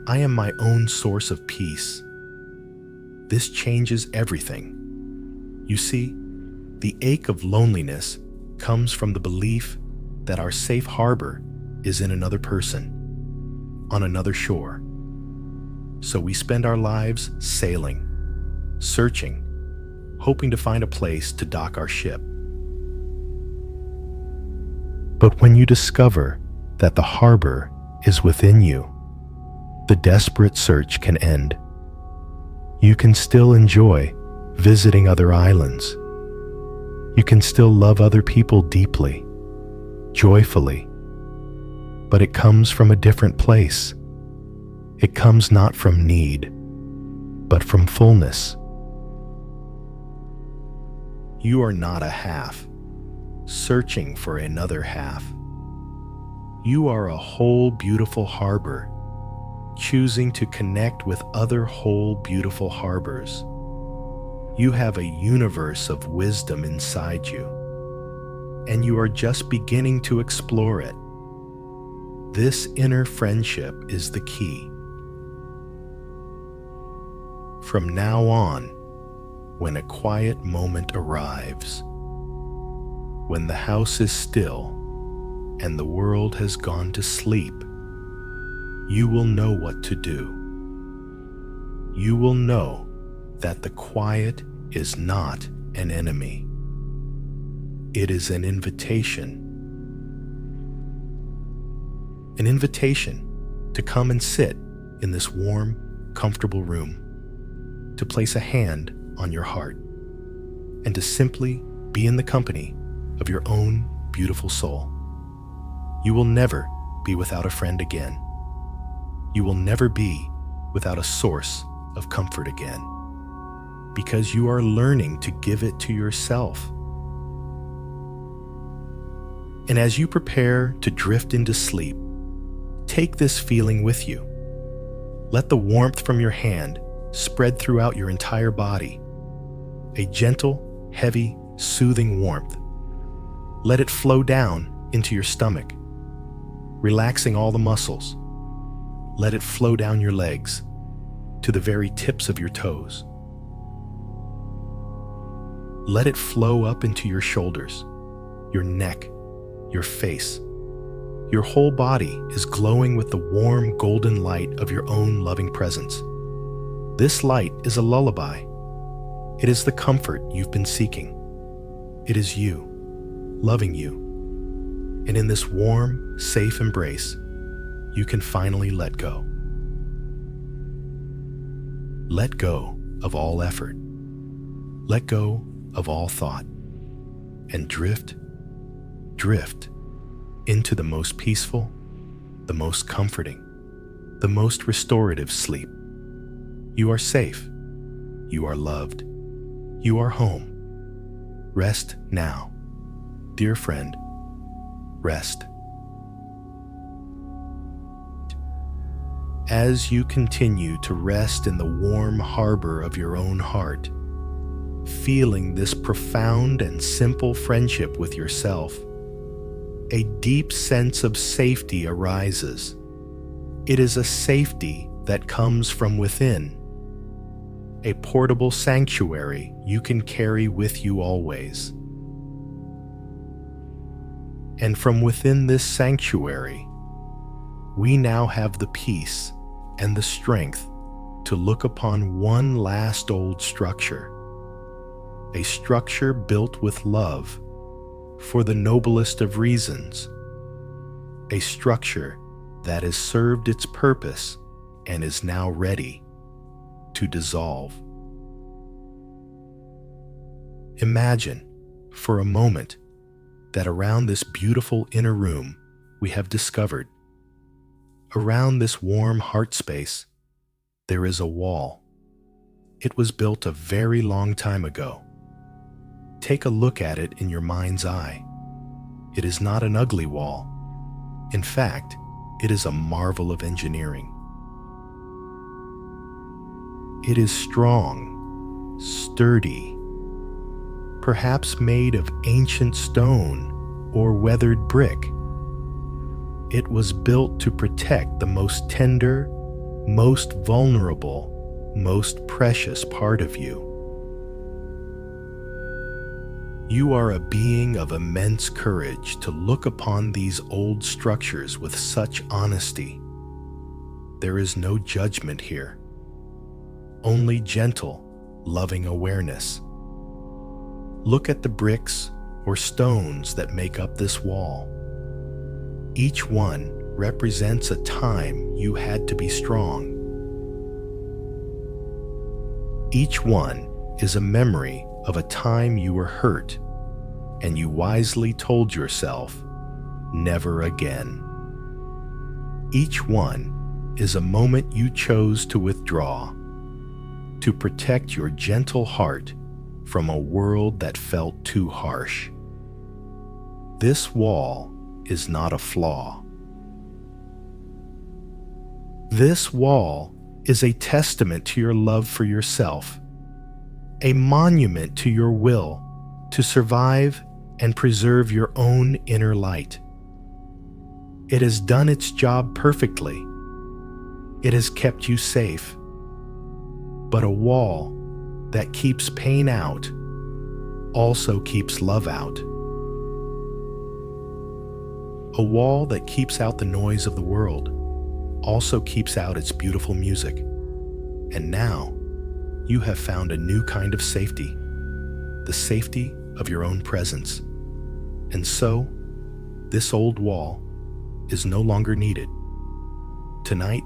I am my own source of peace. This changes everything. You see, the ache of loneliness comes from the belief that our safe harbor is in another person, on another shore. So we spend our lives sailing, searching, hoping to find a place to dock our ship. But when you discover that the harbor is within you, the desperate search can end. You can still enjoy visiting other islands. You can still love other people deeply, joyfully, but it comes from a different place. It comes not from need, but from fullness. You are not a half, searching for another half. You are a whole beautiful harbor, choosing to connect with other whole beautiful harbors. You have a universe of wisdom inside you, and you are just beginning to explore it. This inner friendship is the key. From now on, when a quiet moment arrives, when the house is still and the world has gone to sleep, you will know what to do. You will know that the quiet is not an enemy. It is an invitation. An invitation to come and sit in this warm, comfortable room, to place a hand on your heart, and to simply be in the company of your own beautiful soul. You will never be without a friend again. You will never be without a source of comfort again, because you are learning to give it to yourself. And as you prepare to drift into sleep, take this feeling with you. Let the warmth from your hand spread throughout your entire body. A gentle, heavy, soothing warmth. Let it flow down into your stomach, relaxing all the muscles. Let it flow down your legs to the very tips of your toes. Let it flow up into your shoulders, your neck, your face. Your whole body is glowing with the warm golden light of your own loving presence. This light is a lullaby. It is the comfort you've been seeking. It is you, loving you. And in this warm, safe embrace, you can finally let go. Let go of all effort. Let go of all thought. And drift into the most peaceful, the most comforting, the most restorative sleep. You are safe. You are loved. You are home. Rest now. Dear friend, rest. As you continue to rest in the warm harbor of your own heart, feeling this profound and simple friendship with yourself, a deep sense of safety arises. It is a safety that comes from within, a portable sanctuary you can carry with you always. And from within this sanctuary, we now have the peace and the strength to look upon one last old structure, a structure built with love for the noblest of reasons, a structure that has served its purpose and is now ready to dissolve. Imagine for a moment that around this beautiful inner room we have discovered Around this warm heart space, there is a wall. It was built a very long time ago. Take a look at it in your mind's eye. It is not an ugly wall. In fact, it is a marvel of engineering. It is strong, sturdy, perhaps made of ancient stone or weathered brick. It was built to protect the most tender, most vulnerable, most precious part of you. You are a being of immense courage to look upon these old structures with such honesty. There is no judgment here, only gentle, loving awareness. Look at the bricks or stones that make up this wall. Each one represents a time you had to be strong. Each one is a memory of a time you were hurt, and you wisely told yourself, never again. Each one is a moment you chose to withdraw, to protect your gentle heart from a world that felt too harsh. This wall is not a flaw. This wall is a testament to your love for yourself, a monument to your will to survive and preserve your own inner light. It has done its job perfectly. It has kept you safe. But a wall that keeps pain out also keeps love out. A wall that keeps out the noise of the world also keeps out its beautiful music. And now, you have found a new kind of safety, the safety of your own presence. And so, this old wall is no longer needed. Tonight,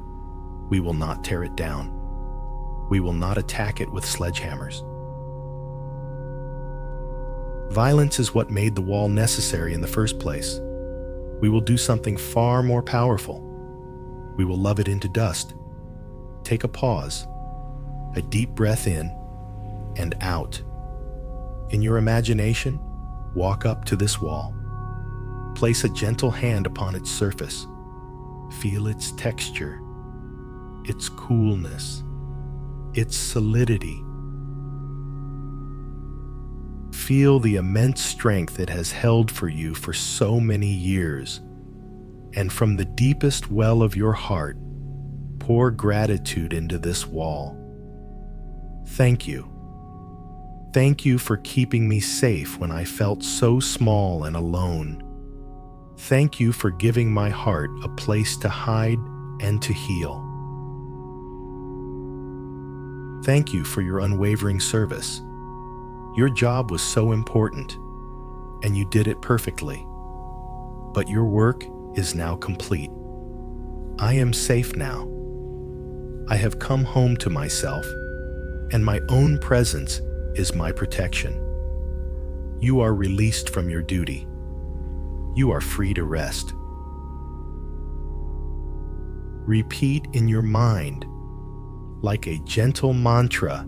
we will not tear it down. We will not attack it with sledgehammers. Violence is what made the wall necessary in the first place. We will do something far more powerful. We will love it into dust. Take a pause, a deep breath in and out. In your imagination, walk up to this wall. Place a gentle hand upon its surface. Feel its texture, its coolness, its solidity. Feel the immense strength it has held for you for so many years. And from the deepest well of your heart, pour gratitude into this wall. Thank you. Thank you for keeping me safe when I felt so small and alone. Thank you for giving my heart a place to hide and to heal. Thank you for your unwavering service. Your job was so important, and you did it perfectly. But your work is now complete. I am safe now. I have come home to myself, and my own presence is my protection. You are released from your duty. You are free to rest. Repeat in your mind, like a gentle mantra,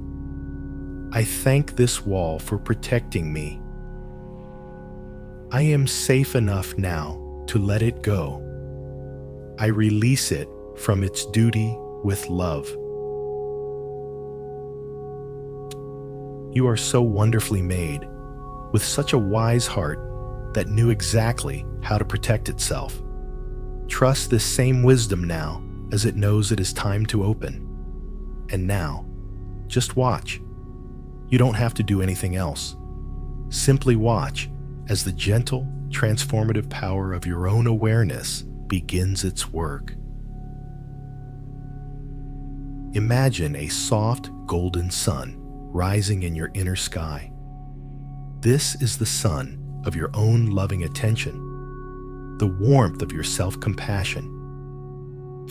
I thank this wall for protecting me. I am safe enough now to let it go. I release it from its duty with love. You are so wonderfully made, with such a wise heart that knew exactly how to protect itself. Trust this same wisdom now as it knows it is time to open. And now, just watch. You don't have to do anything else. Simply watch as the gentle, transformative power of your own awareness begins its work. Imagine a soft, golden sun rising in your inner sky. This is the sun of your own loving attention, the warmth of your self-compassion.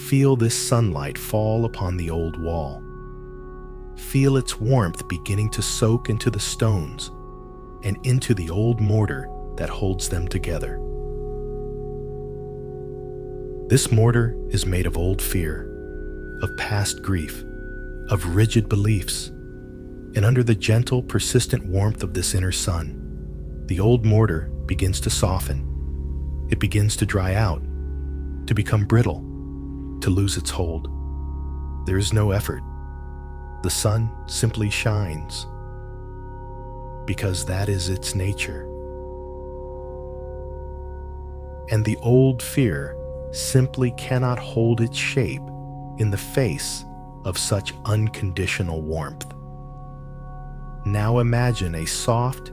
Feel this sunlight fall upon the old wall. Feel its warmth beginning to soak into the stones and into the old mortar that holds them together. This mortar is made of old fear, of past grief, of rigid beliefs, and under the gentle, persistent warmth of this inner sun, the old mortar begins to soften. It begins to dry out, to become brittle, to lose its hold. There is no effort. The sun simply shines, because that is its nature. And the old fear simply cannot hold its shape in the face of such unconditional warmth. Now imagine a soft,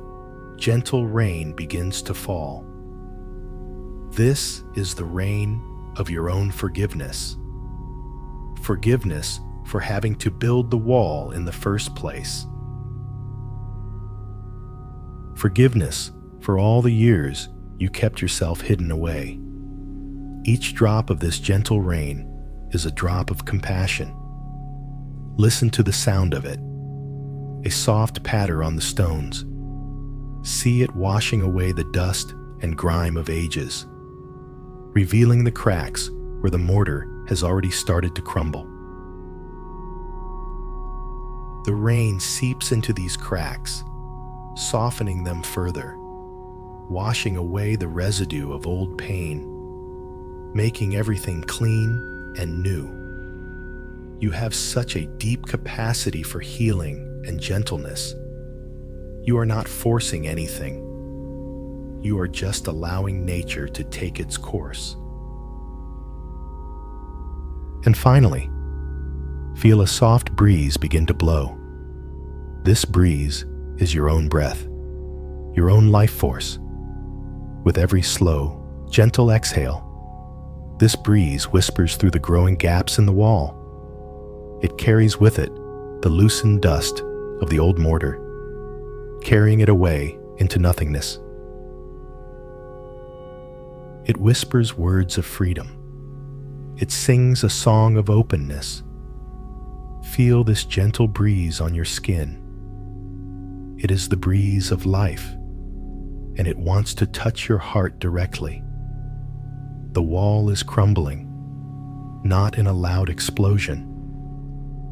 gentle rain begins to fall. This is the rain of your own forgiveness. Forgiveness for having to build the wall in the first place. Forgiveness for all the years you kept yourself hidden away. Each drop of this gentle rain is a drop of compassion. Listen to the sound of it, a soft patter on the stones. See it washing away the dust and grime of ages, revealing the cracks where the mortar has already started to crumble. The rain seeps into these cracks, softening them further, washing away the residue of old pain, making everything clean and new. You have such a deep capacity for healing and gentleness. You are not forcing anything. You are just allowing nature to take its course. And finally, feel a soft breeze begin to blow. This breeze is your own breath, your own life force. With every slow, gentle exhale, this breeze whispers through the growing gaps in the wall. It carries with it the loosened dust of the old mortar, carrying it away into nothingness. It whispers words of freedom. It sings a song of openness. Feel this gentle breeze on your skin. It is the breeze of life, and it wants to touch your heart directly. The wall is crumbling, not in a loud explosion,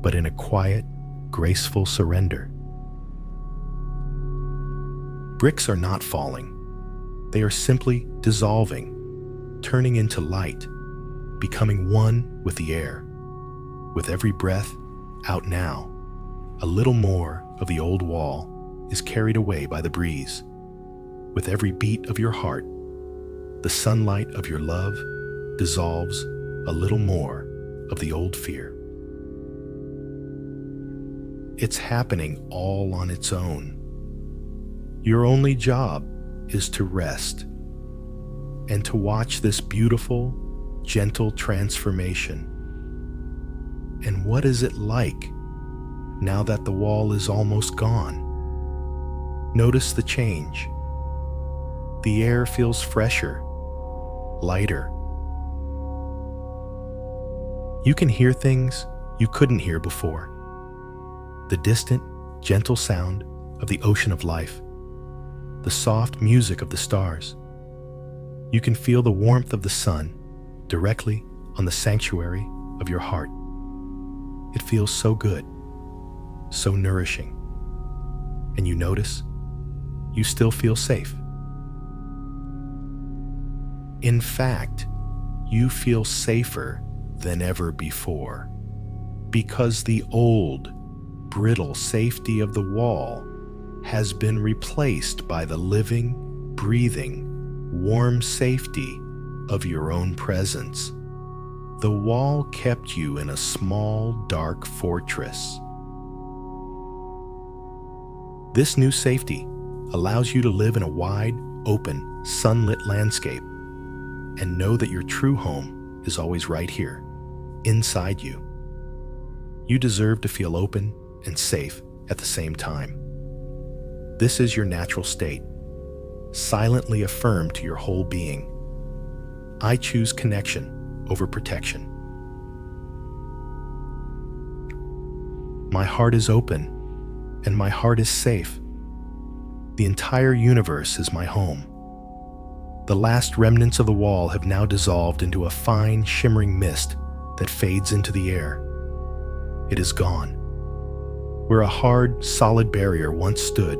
but in a quiet, graceful surrender. Bricks are not falling. They are simply dissolving, turning into light, becoming one with the air. With every breath, out now, a little more of the old wall is carried away by the breeze. With every beat of your heart, the sunlight of your love dissolves a little more of the old fear. It's happening all on its own. Your only job is to rest and to watch this beautiful, gentle transformation. And what is it like now that the wall is almost gone? Notice the change. The air feels fresher, lighter. You can hear things you couldn't hear before. The distant, gentle sound of the ocean of life, the soft music of the stars. You can feel the warmth of the sun directly on the sanctuary of your heart. It feels so good, so nourishing. And you notice you still feel safe. In fact, you feel safer than ever before, because the old, brittle safety of the wall has been replaced by the living, breathing, warm safety of your own presence. The wall kept you in a small, dark fortress. This new safety allows you to live in a wide, open, sunlit landscape and know that your true home is always right here, inside you. You deserve to feel open and safe at the same time. This is your natural state. Silently affirm to your whole being, I choose connection over protection. My heart is open, and my heart is safe. The entire universe is my home. The last remnants of the wall have now dissolved into a fine, shimmering mist that fades into the air. It is gone. Where a hard, solid barrier once stood,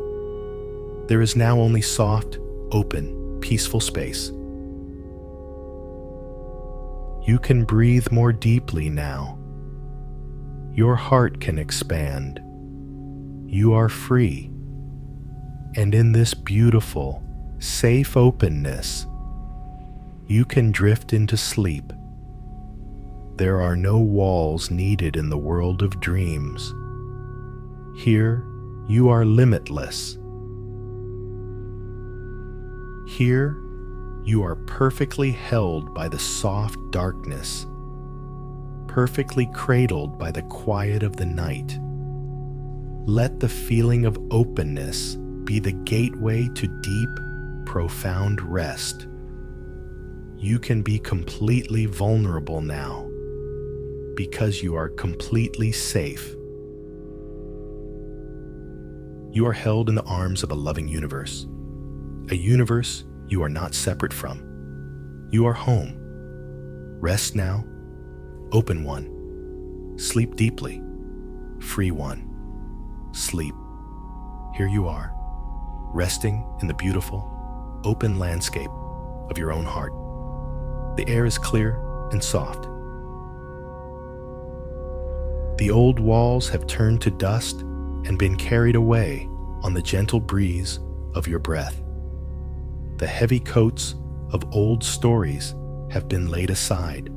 there is now only soft, open, peaceful space. You can breathe more deeply now. Your heart can expand. You are free. And in this beautiful, safe openness, you can drift into sleep. There are no walls needed in the world of dreams. Here, you are limitless. Here, you are perfectly held by the soft darkness, perfectly cradled by the quiet of the night. Let the feeling of openness be the gateway to deep, profound rest. You can be completely vulnerable now because you are completely safe. You are held in the arms of a loving universe, a universe you are not separate from. You are home. Rest now, open one. Sleep deeply, free one. Sleep. Here you are, resting in the beautiful, open landscape of your own heart. The air is clear and soft. The old walls have turned to dust and been carried away on the gentle breeze of your breath. The heavy coats of old stories have been laid aside,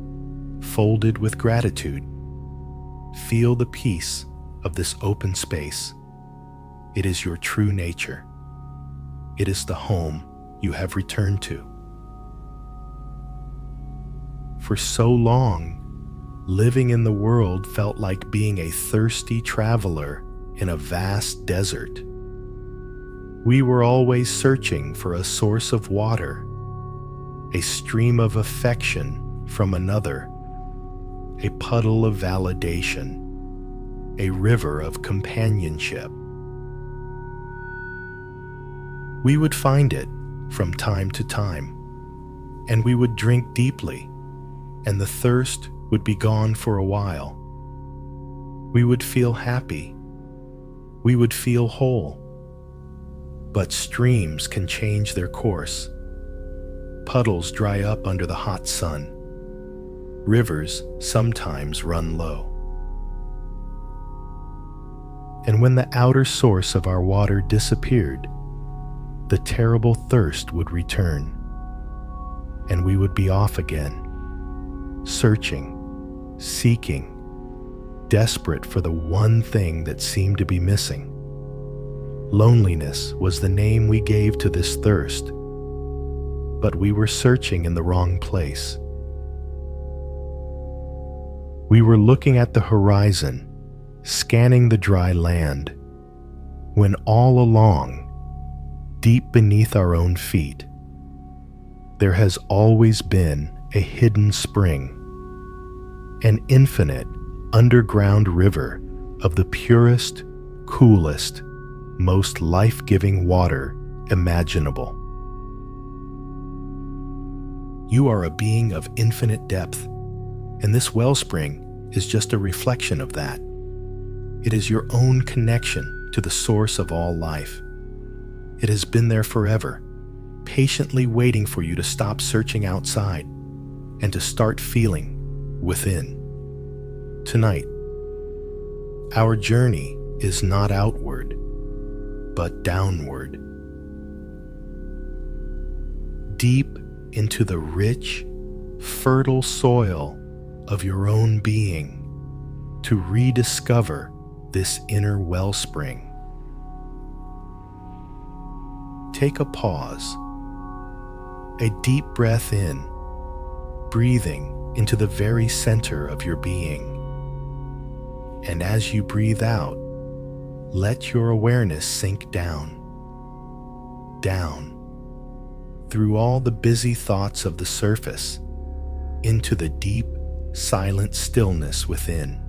folded with gratitude. Feel the peace of this open space. It is your true nature. It is the home you have returned to. For so long, living in the world felt like being a thirsty traveler in a vast desert. We were always searching for a source of water, a stream of affection from another, a puddle of validation, a river of companionship. We would find it from time to time, and we would drink deeply, and the thirst would be gone for a while. We would feel happy. We would feel whole. But streams can change their course. Puddles dry up under the hot sun. Rivers sometimes run low. And when the outer source of our water disappeared, the terrible thirst would return, and we would be off again, searching, seeking, desperate for the one thing that seemed to be missing. Loneliness was the name we gave to this thirst, but we were searching in the wrong place. We were looking at the horizon, scanning the dry land, when all along, deep beneath our own feet, there has always been a hidden spring, an infinite underground river of the purest, coolest, most life-giving water imaginable. You are a being of infinite depth, and this wellspring is just a reflection of that. It is your own connection to the source of all life. It has been there forever, patiently waiting for you to stop searching outside and to start feeling within. Tonight, our journey is not outward, but downward. Deep into the rich, fertile soil of your own being to rediscover this inner wellspring. Take a pause, a deep breath in, breathing into the very center of your being. And as you breathe out, let your awareness sink down, through all the busy thoughts of the surface, into the deep, silent stillness within.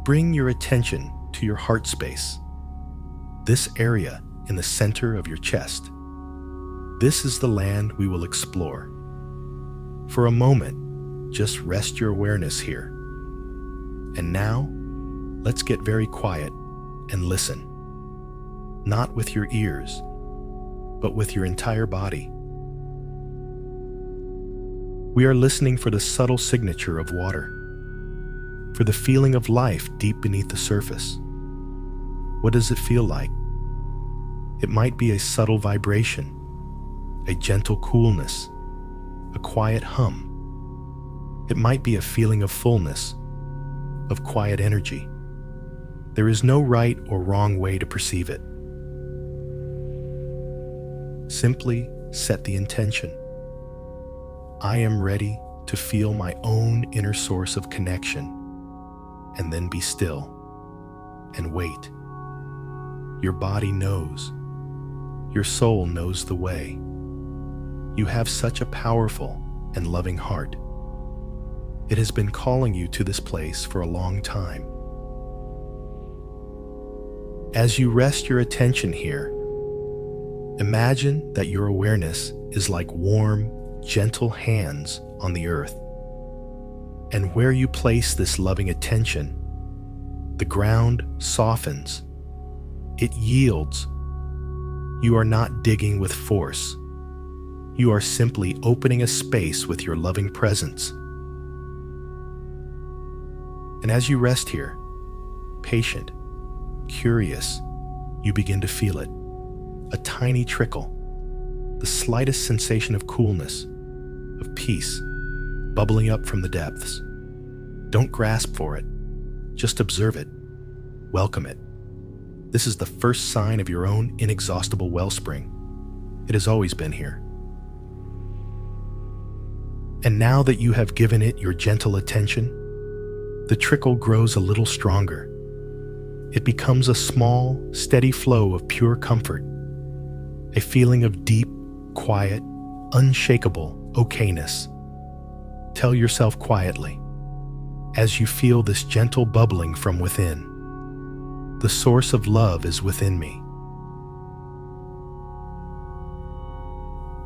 Bring your attention to your heart space. This area in the center of your chest. This is the land we will explore. For a moment, just rest your awareness here. And now, let's get very quiet and listen. Not with your ears, but with your entire body. We are listening for the subtle signature of water, for the feeling of life deep beneath the surface. What does it feel like? It might be a subtle vibration, a gentle coolness, a quiet hum. It might be a feeling of fullness, of quiet energy. There is no right or wrong way to perceive it. Simply set the intention. I am ready to feel my own inner source of connection, and then be still and wait. Your body knows. Your soul knows the way. You have such a powerful and loving heart. It has been calling you to this place for a long time. As you rest your attention here, imagine that your awareness is like warm, gentle hands on the earth. And where you place this loving attention, the ground softens. It yields. You are not digging with force. You are simply opening a space with your loving presence. And as you rest here, patient, curious, you begin to feel it. A tiny trickle, the slightest sensation of coolness, of peace, bubbling up from the depths. Don't grasp for it. Just observe it. Welcome it. This is the first sign of your own inexhaustible wellspring. It has always been here. And now that you have given it your gentle attention, the trickle grows a little stronger. It becomes a small, steady flow of pure comfort, a feeling of deep, quiet, unshakable okayness. Tell yourself quietly, as you feel this gentle bubbling from within, the source of love is within me.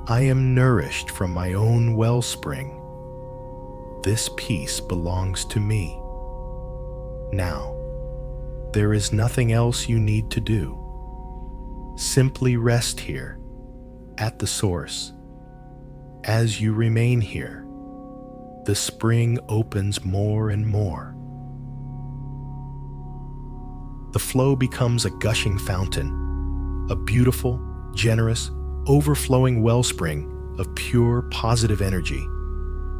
I am nourished from my own wellspring. This peace belongs to me. Now, there is nothing else you need to do. Simply rest here, at the source. As you remain here, the spring opens more and more. The flow becomes a gushing fountain, a beautiful, generous, overflowing wellspring of pure, positive energy.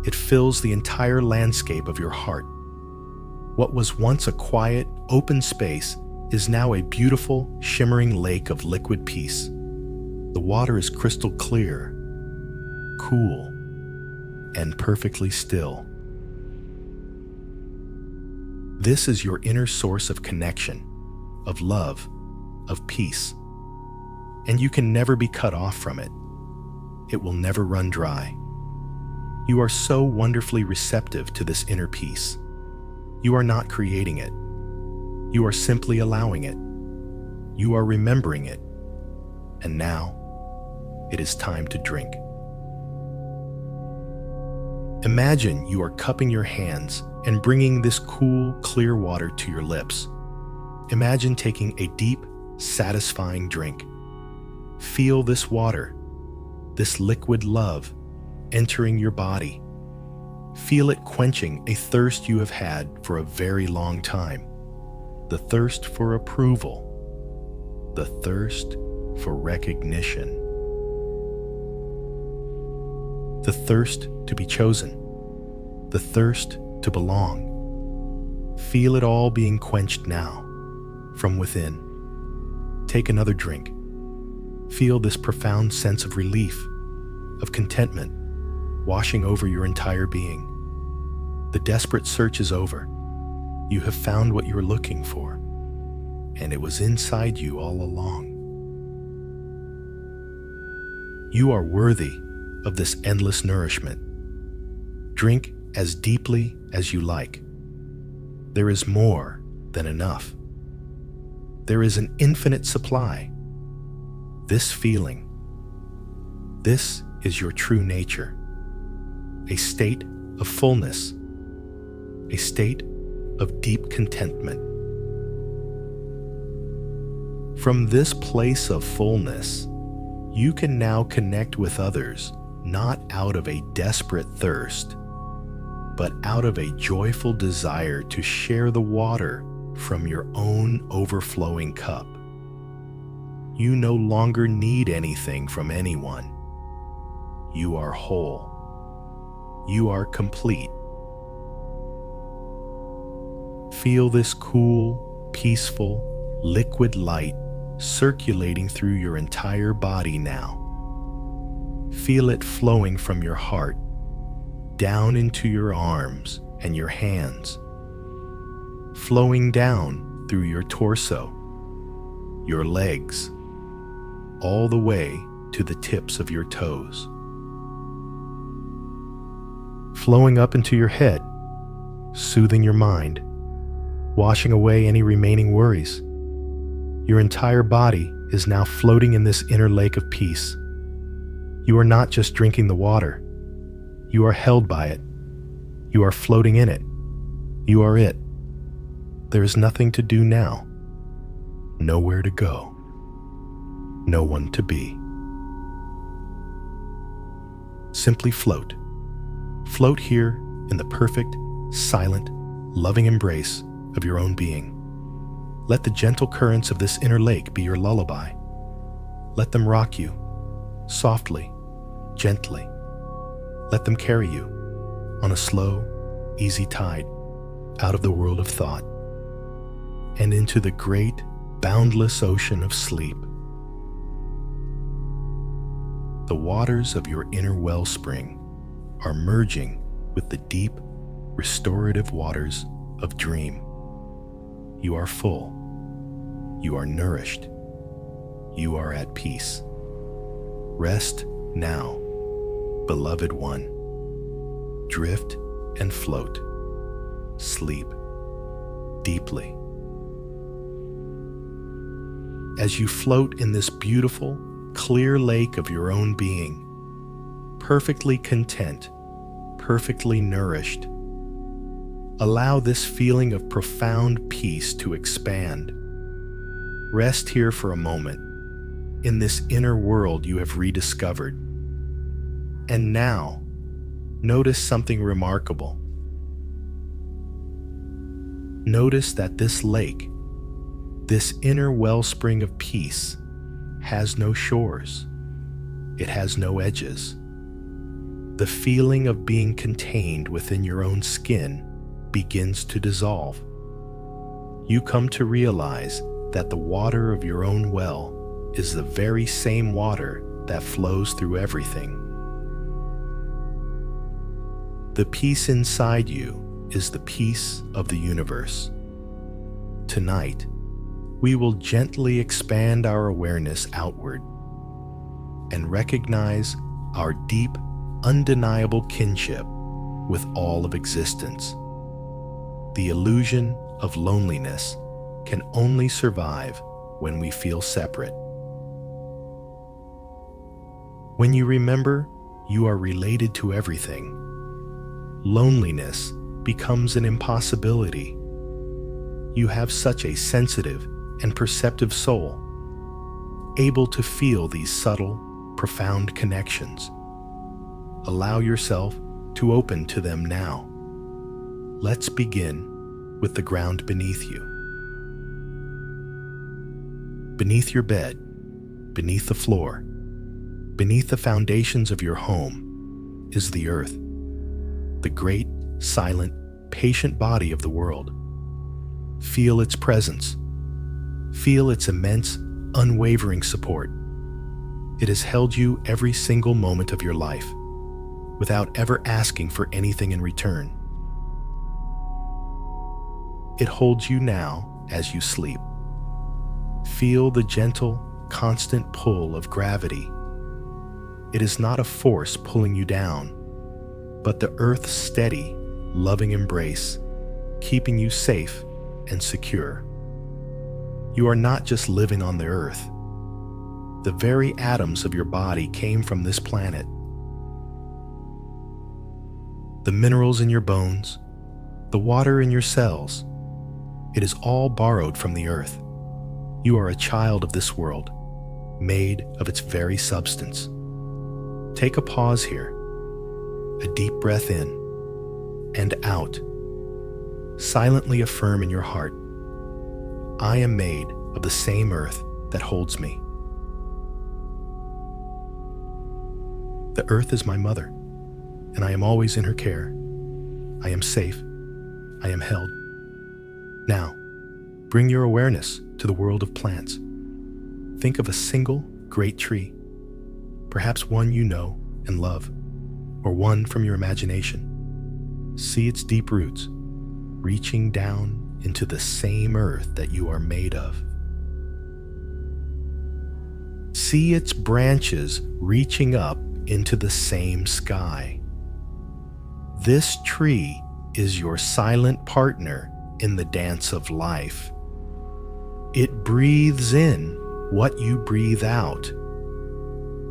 It fills the entire landscape of your heart. What was once a quiet, open space is now a beautiful, shimmering lake of liquid peace. The water is crystal clear, cool, and perfectly still. This is your inner source of connection, of love, of peace. And you can never be cut off from it. It will never run dry. You are so wonderfully receptive to this inner peace. You are not creating it. You are simply allowing it. You are remembering it. And now, it is time to drink. Imagine you are cupping your hands and bringing this cool, clear water to your lips. Imagine taking a deep, satisfying drink. Feel this water, this liquid love, entering your body. Feel it quenching a thirst you have had for a very long time. The thirst for approval. The thirst for recognition. The thirst to be chosen. The thirst to belong. Feel it all being quenched now, from within. Take another drink. Feel this profound sense of relief, of contentment, washing over your entire being. The desperate search is over. You have found what you were looking for, and it was inside you all along. You are worthy of this endless nourishment. Drink as deeply as you like. There is more than enough. There is an infinite supply. this feeling. This is your true nature, a state of fullness, a state of deep contentment. From this place of fullness, you can now connect with others, not out of a desperate thirst, but out of a joyful desire to share the water from your own overflowing cup. You no longer need anything from anyone. You are whole. You are complete. Feel this cool, peaceful, liquid light circulating through your entire body now. Feel it flowing from your heart down into your arms and your hands, flowing down through your torso, your legs, all the way to the tips of your toes. Flowing up into your head, soothing your mind, washing away any remaining worries. Your entire body is now floating in this inner lake of peace. You are not just drinking the water. You are held by it. You are floating in it. You are it. There is nothing to do now. Nowhere to go. No one to be. Simply float. Float here in the perfect, silent, loving embrace of your own being. Let the gentle currents of this inner lake be your lullaby. Let them rock you, softly, gently. Let them carry you on a slow, easy tide out of the world of thought and into the great, boundless ocean of sleep. The waters of your inner wellspring are merging with the deep, restorative waters of dream. You are full. You are nourished. You are at peace. Rest now, beloved one. Drift and float. Sleep deeply. As you float in this beautiful, clear lake of your own being, perfectly content, perfectly nourished, allow this feeling of profound peace to expand. Rest here for a moment in this inner world you have rediscovered. And now, notice something remarkable. Notice that this lake, this inner wellspring of peace, has no shores. It has no edges. The feeling of being contained within your own skin begins to dissolve. You come to realize that the water of your own well is the very same water that flows through everything. The peace inside you is the peace of the universe. Tonight, we will gently expand our awareness outward and recognize our deep, undeniable kinship with all of existence. The illusion of loneliness can only survive when we feel separate. When you remember you are related to everything, loneliness becomes an impossibility. You have such a sensitive and perceptive soul, able to feel these subtle, profound connections. Allow yourself to open to them now. Let's begin with the ground beneath you. Beneath your bed, beneath the floor, beneath the foundations of your home is the earth, the great, silent, patient body of the world. Feel its presence. Feel its immense, unwavering support. It has held you every single moment of your life, without ever asking for anything in return. It holds you now as you sleep. Feel the gentle, constant pull of gravity. It is not a force pulling you down, but the earth's steady, loving embrace, keeping you safe and secure. You are not just living on the earth. The very atoms of your body came from this planet. The minerals in your bones, the water in your cells, it is all borrowed from the earth. You are a child of this world, made of its very substance. Take a pause here, a deep breath in and out. Silently affirm in your heart, I am made of the same earth that holds me. The earth is my mother, and I am always in her care. I am safe. I am held. Now, bring your awareness to the world of plants. Think of a single great tree, perhaps one you know and love, or one from your imagination. See its deep roots, reaching down into the same earth that you are made of. See its branches reaching up into the same sky. This tree is your silent partner in the dance of life. It breathes in what you breathe out,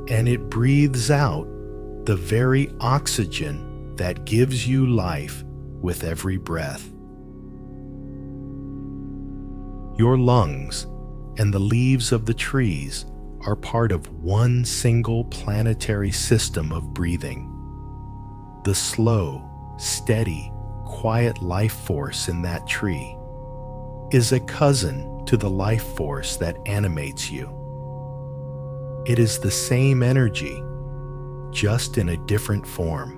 and it breathes out the very oxygen that gives you life with every breath. Your lungs and the leaves of the trees are part of one single planetary system of breathing. The slow, steady, quiet life force in that tree is a cousin to the life force that animates you. It is the same energy, just in a different form.